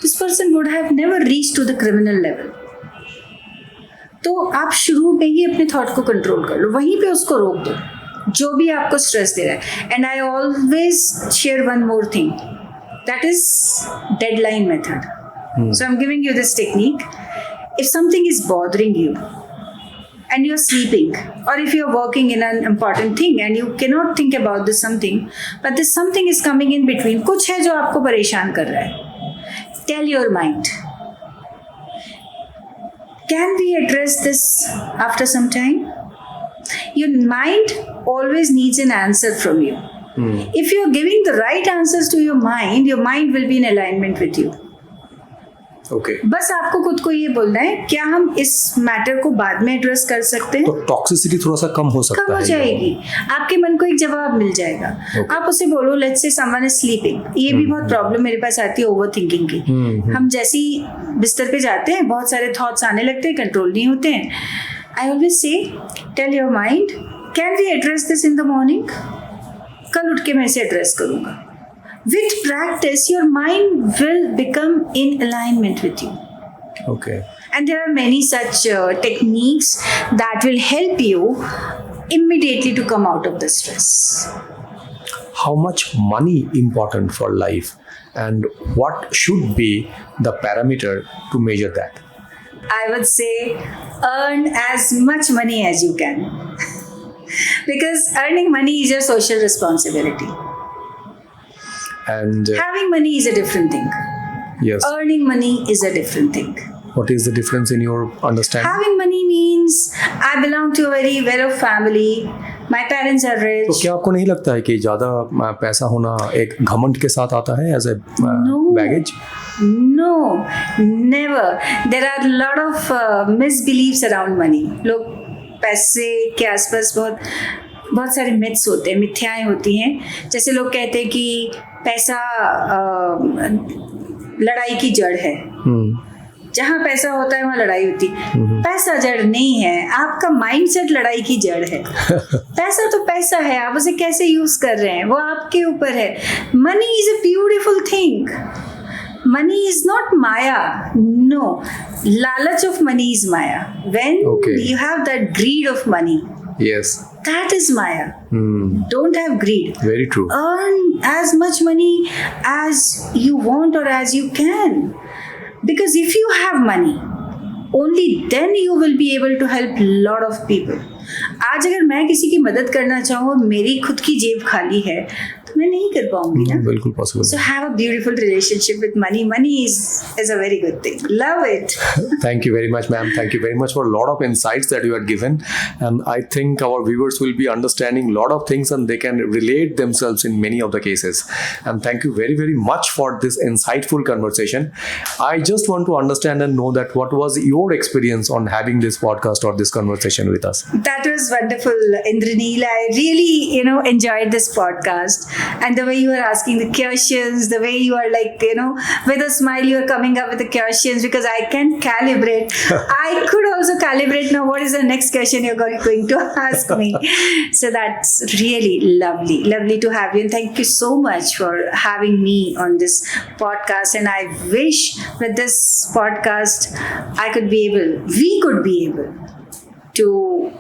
this person would have never reached to the criminal level. तो आप शुरू में ही अपने thought को control कर लो, वहीं पे उसको रोक दो जो भी आपको स्ट्रेस दे रहा है. And I always share one more thing, that is deadline method. So I am giving you this technique. If something is bothering you and you're sleeping, or if you're working in an important thing and you cannot think about this something, but this something is coming in between, कुछ है जो आपको परेशान कर रहा है, tell your mind, can we address this after some time? Your mind always needs an answer from you. If you're giving the right answers to your mind will be in alignment with you. Okay. बस आपको खुद को ये बोलना है, क्या हम इस मैटर को बाद में एड्रेस कर सकते हैं? तो टॉक्सिसिटी थोड़ा सा कम हो सकता है, कम हो जाएगी, आपके मन को एक जवाब मिल जाएगा. आप उसे बोलो, let's say someone is sleeping. ये भी बहुत प्रॉब्लम मेरे पास आती है ओवर थिंकिंग की. हम जैसे ही बिस्तर पे जाते हैं बहुत सारे थॉट्स आने लगते हैं, कंट्रोल नहीं होते हैं. I always say tell your mind, can we address this in the morning? कल उठ के मैं इसे एड्रेस करूंगा. With practice, your mind will become in alignment with you. Okay. And there are many such techniques that will help you immediately to come out of the stress. How much money important for life, and what should be the parameter to measure that? I would say earn as much money as you can. Because earning money is your social responsibility. And having money is a different thing. Yes. Earning money is a different thing. What is the difference in your understanding? Having money means I belong to a very well-off family. My parents are rich. तो क्या आपको नहीं लगता है कि ज़्यादा पैसा होना एक घमंड के साथ आता है as a baggage? No, never. There are a lot of misbeliefs around money. लोग पैसे के आसपास बहुत सारे मिथ्स होते हैं, मिथ्याएं होती हैं. जैसे लोग कहते हैं कि पैसा लड़ाई की जड़ है. जहाँ पैसा होता है वहाँ लड़ाई होती है. पैसा जड़ नहीं है, आपका माइंडसेट लड़ाई की जड़ है. पैसा तो पैसा है, आप उसे कैसे यूज कर रहे हैं वो आपके ऊपर है. Money is a beautiful thing. money is not Maya. No. Lalach of money is Maya. When Okay. you have that greed of money, Yes. that is Maya. Don't have greed. Very true. Earn as much money as you want or as you can. Because if you have money, only then you will be able to help lot of people. आज अगर मैं किसी की मदद करना चाहूँ और मेरी खुद की जेब खाली है तो मैं नहीं कर पाऊंगी ना. बिल्कुल possible. So have a beautiful relationship with money. Money is a very good thing. Love it. Thank you very much, ma'am. Thank you very much for a lot of insights that you had given. And I think our viewers will be understanding a lot of things and they can relate themselves in many of the cases. And thank you very, very much for this insightful conversation. I just want to understand and know that what was your experience on having this podcast or this conversation with us? That was wonderful, Indraneel. I really, enjoyed this podcast. And the way you are asking the questions, the way you are with a smile, you are coming up with the questions because I can calibrate. I could also calibrate now what is the next question you're going to ask me. So that's really lovely. Lovely to have you. And thank you so much for having me on this podcast. And I wish with this podcast, we could be able to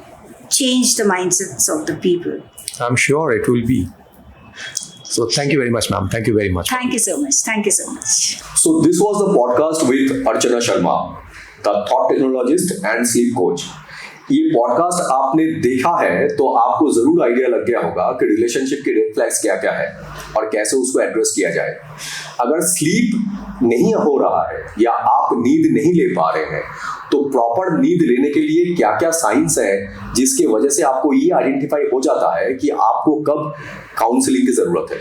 change the mindsets of the people. I'm sure it will be. So thank you very much, ma'am. Thank you very much. Thank you so much. Thank you so much. So this was the podcast with Archana Sharma, the thought technologist and sleep coach. ये podcast आपने देखा है तो आपको जरूर idea लग गया होगा कि रिलेशनशिप के रेड फ्लैग्स क्या क्या है और कैसे उसको एड्रेस किया जाए. अगर स्लीप नहीं हो रहा है या आप नींद नहीं ले पा रहे हैं तो प्रॉपर नींद लेने के लिए क्या क्या साइंस है जिसकी वजह से आपको ये आइडेंटिफाई हो जाता है कि आपको कब काउंसलिंग की जरूरत है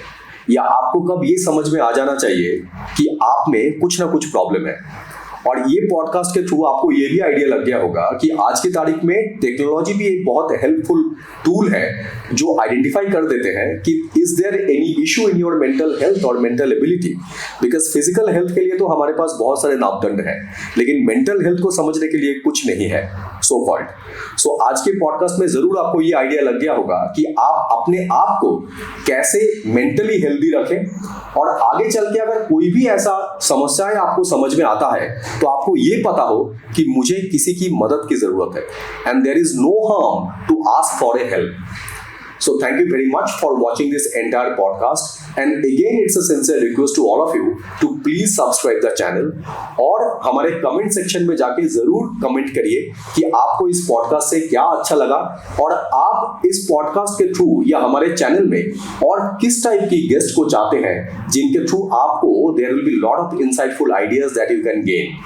या आपको कब ये समझ में आ जाना चाहिए कि आप में कुछ ना कुछ प्रॉब्लम है. और ये पॉडकास्ट के थ्रू आपको ये भी आइडिया लग गया होगा कि आज की तारीख में टेक्नोलॉजी भी एक बहुत हेल्पफुल टूल है जो आइडेंटिफाई कर देते हैं कि is there any issue in your mental health और mental ability. Because physical health के लिए तो हमारे पास बहुत सारे मापदंड हैं लेकिन मेंटल हेल्थ को समझने के लिए कुछ नहीं है सो कॉल्ड. सो आज के पॉडकास्ट में जरूर आपको ये आइडिया लग गया होगा कि आप अपने आप को कैसे मेंटली हेल्दी रखें और आगे चल के अगर कोई भी ऐसा समस्या आपको समझ में आता है तो आपको ये पता हो कि मुझे किसी की मदद की जरूरत है and there is no harm to ask for a help. So thank you very much for watching this entire podcast. And again, it's a sincere request to all of you to please subscribe the channel और हमारे comment section में जाके जरूर comment करिए कि आपको इस podcast से क्या अच्छा लगा और आप इस पॉडकास्ट के थ्रू या हमारे चैनल में और किस टाइप की गेस्ट को चाहते हैं जिनके थ्रू आपको there will be lot of insightful ideas that you can gain.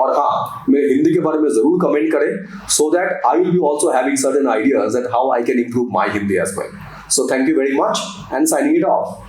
और हाँ, मेरे हिंदी के बारे में जरूर कमेंट करें so that I will be also having certain ideas that how I can improve my Hindi as well. So thank you very much and signing it of.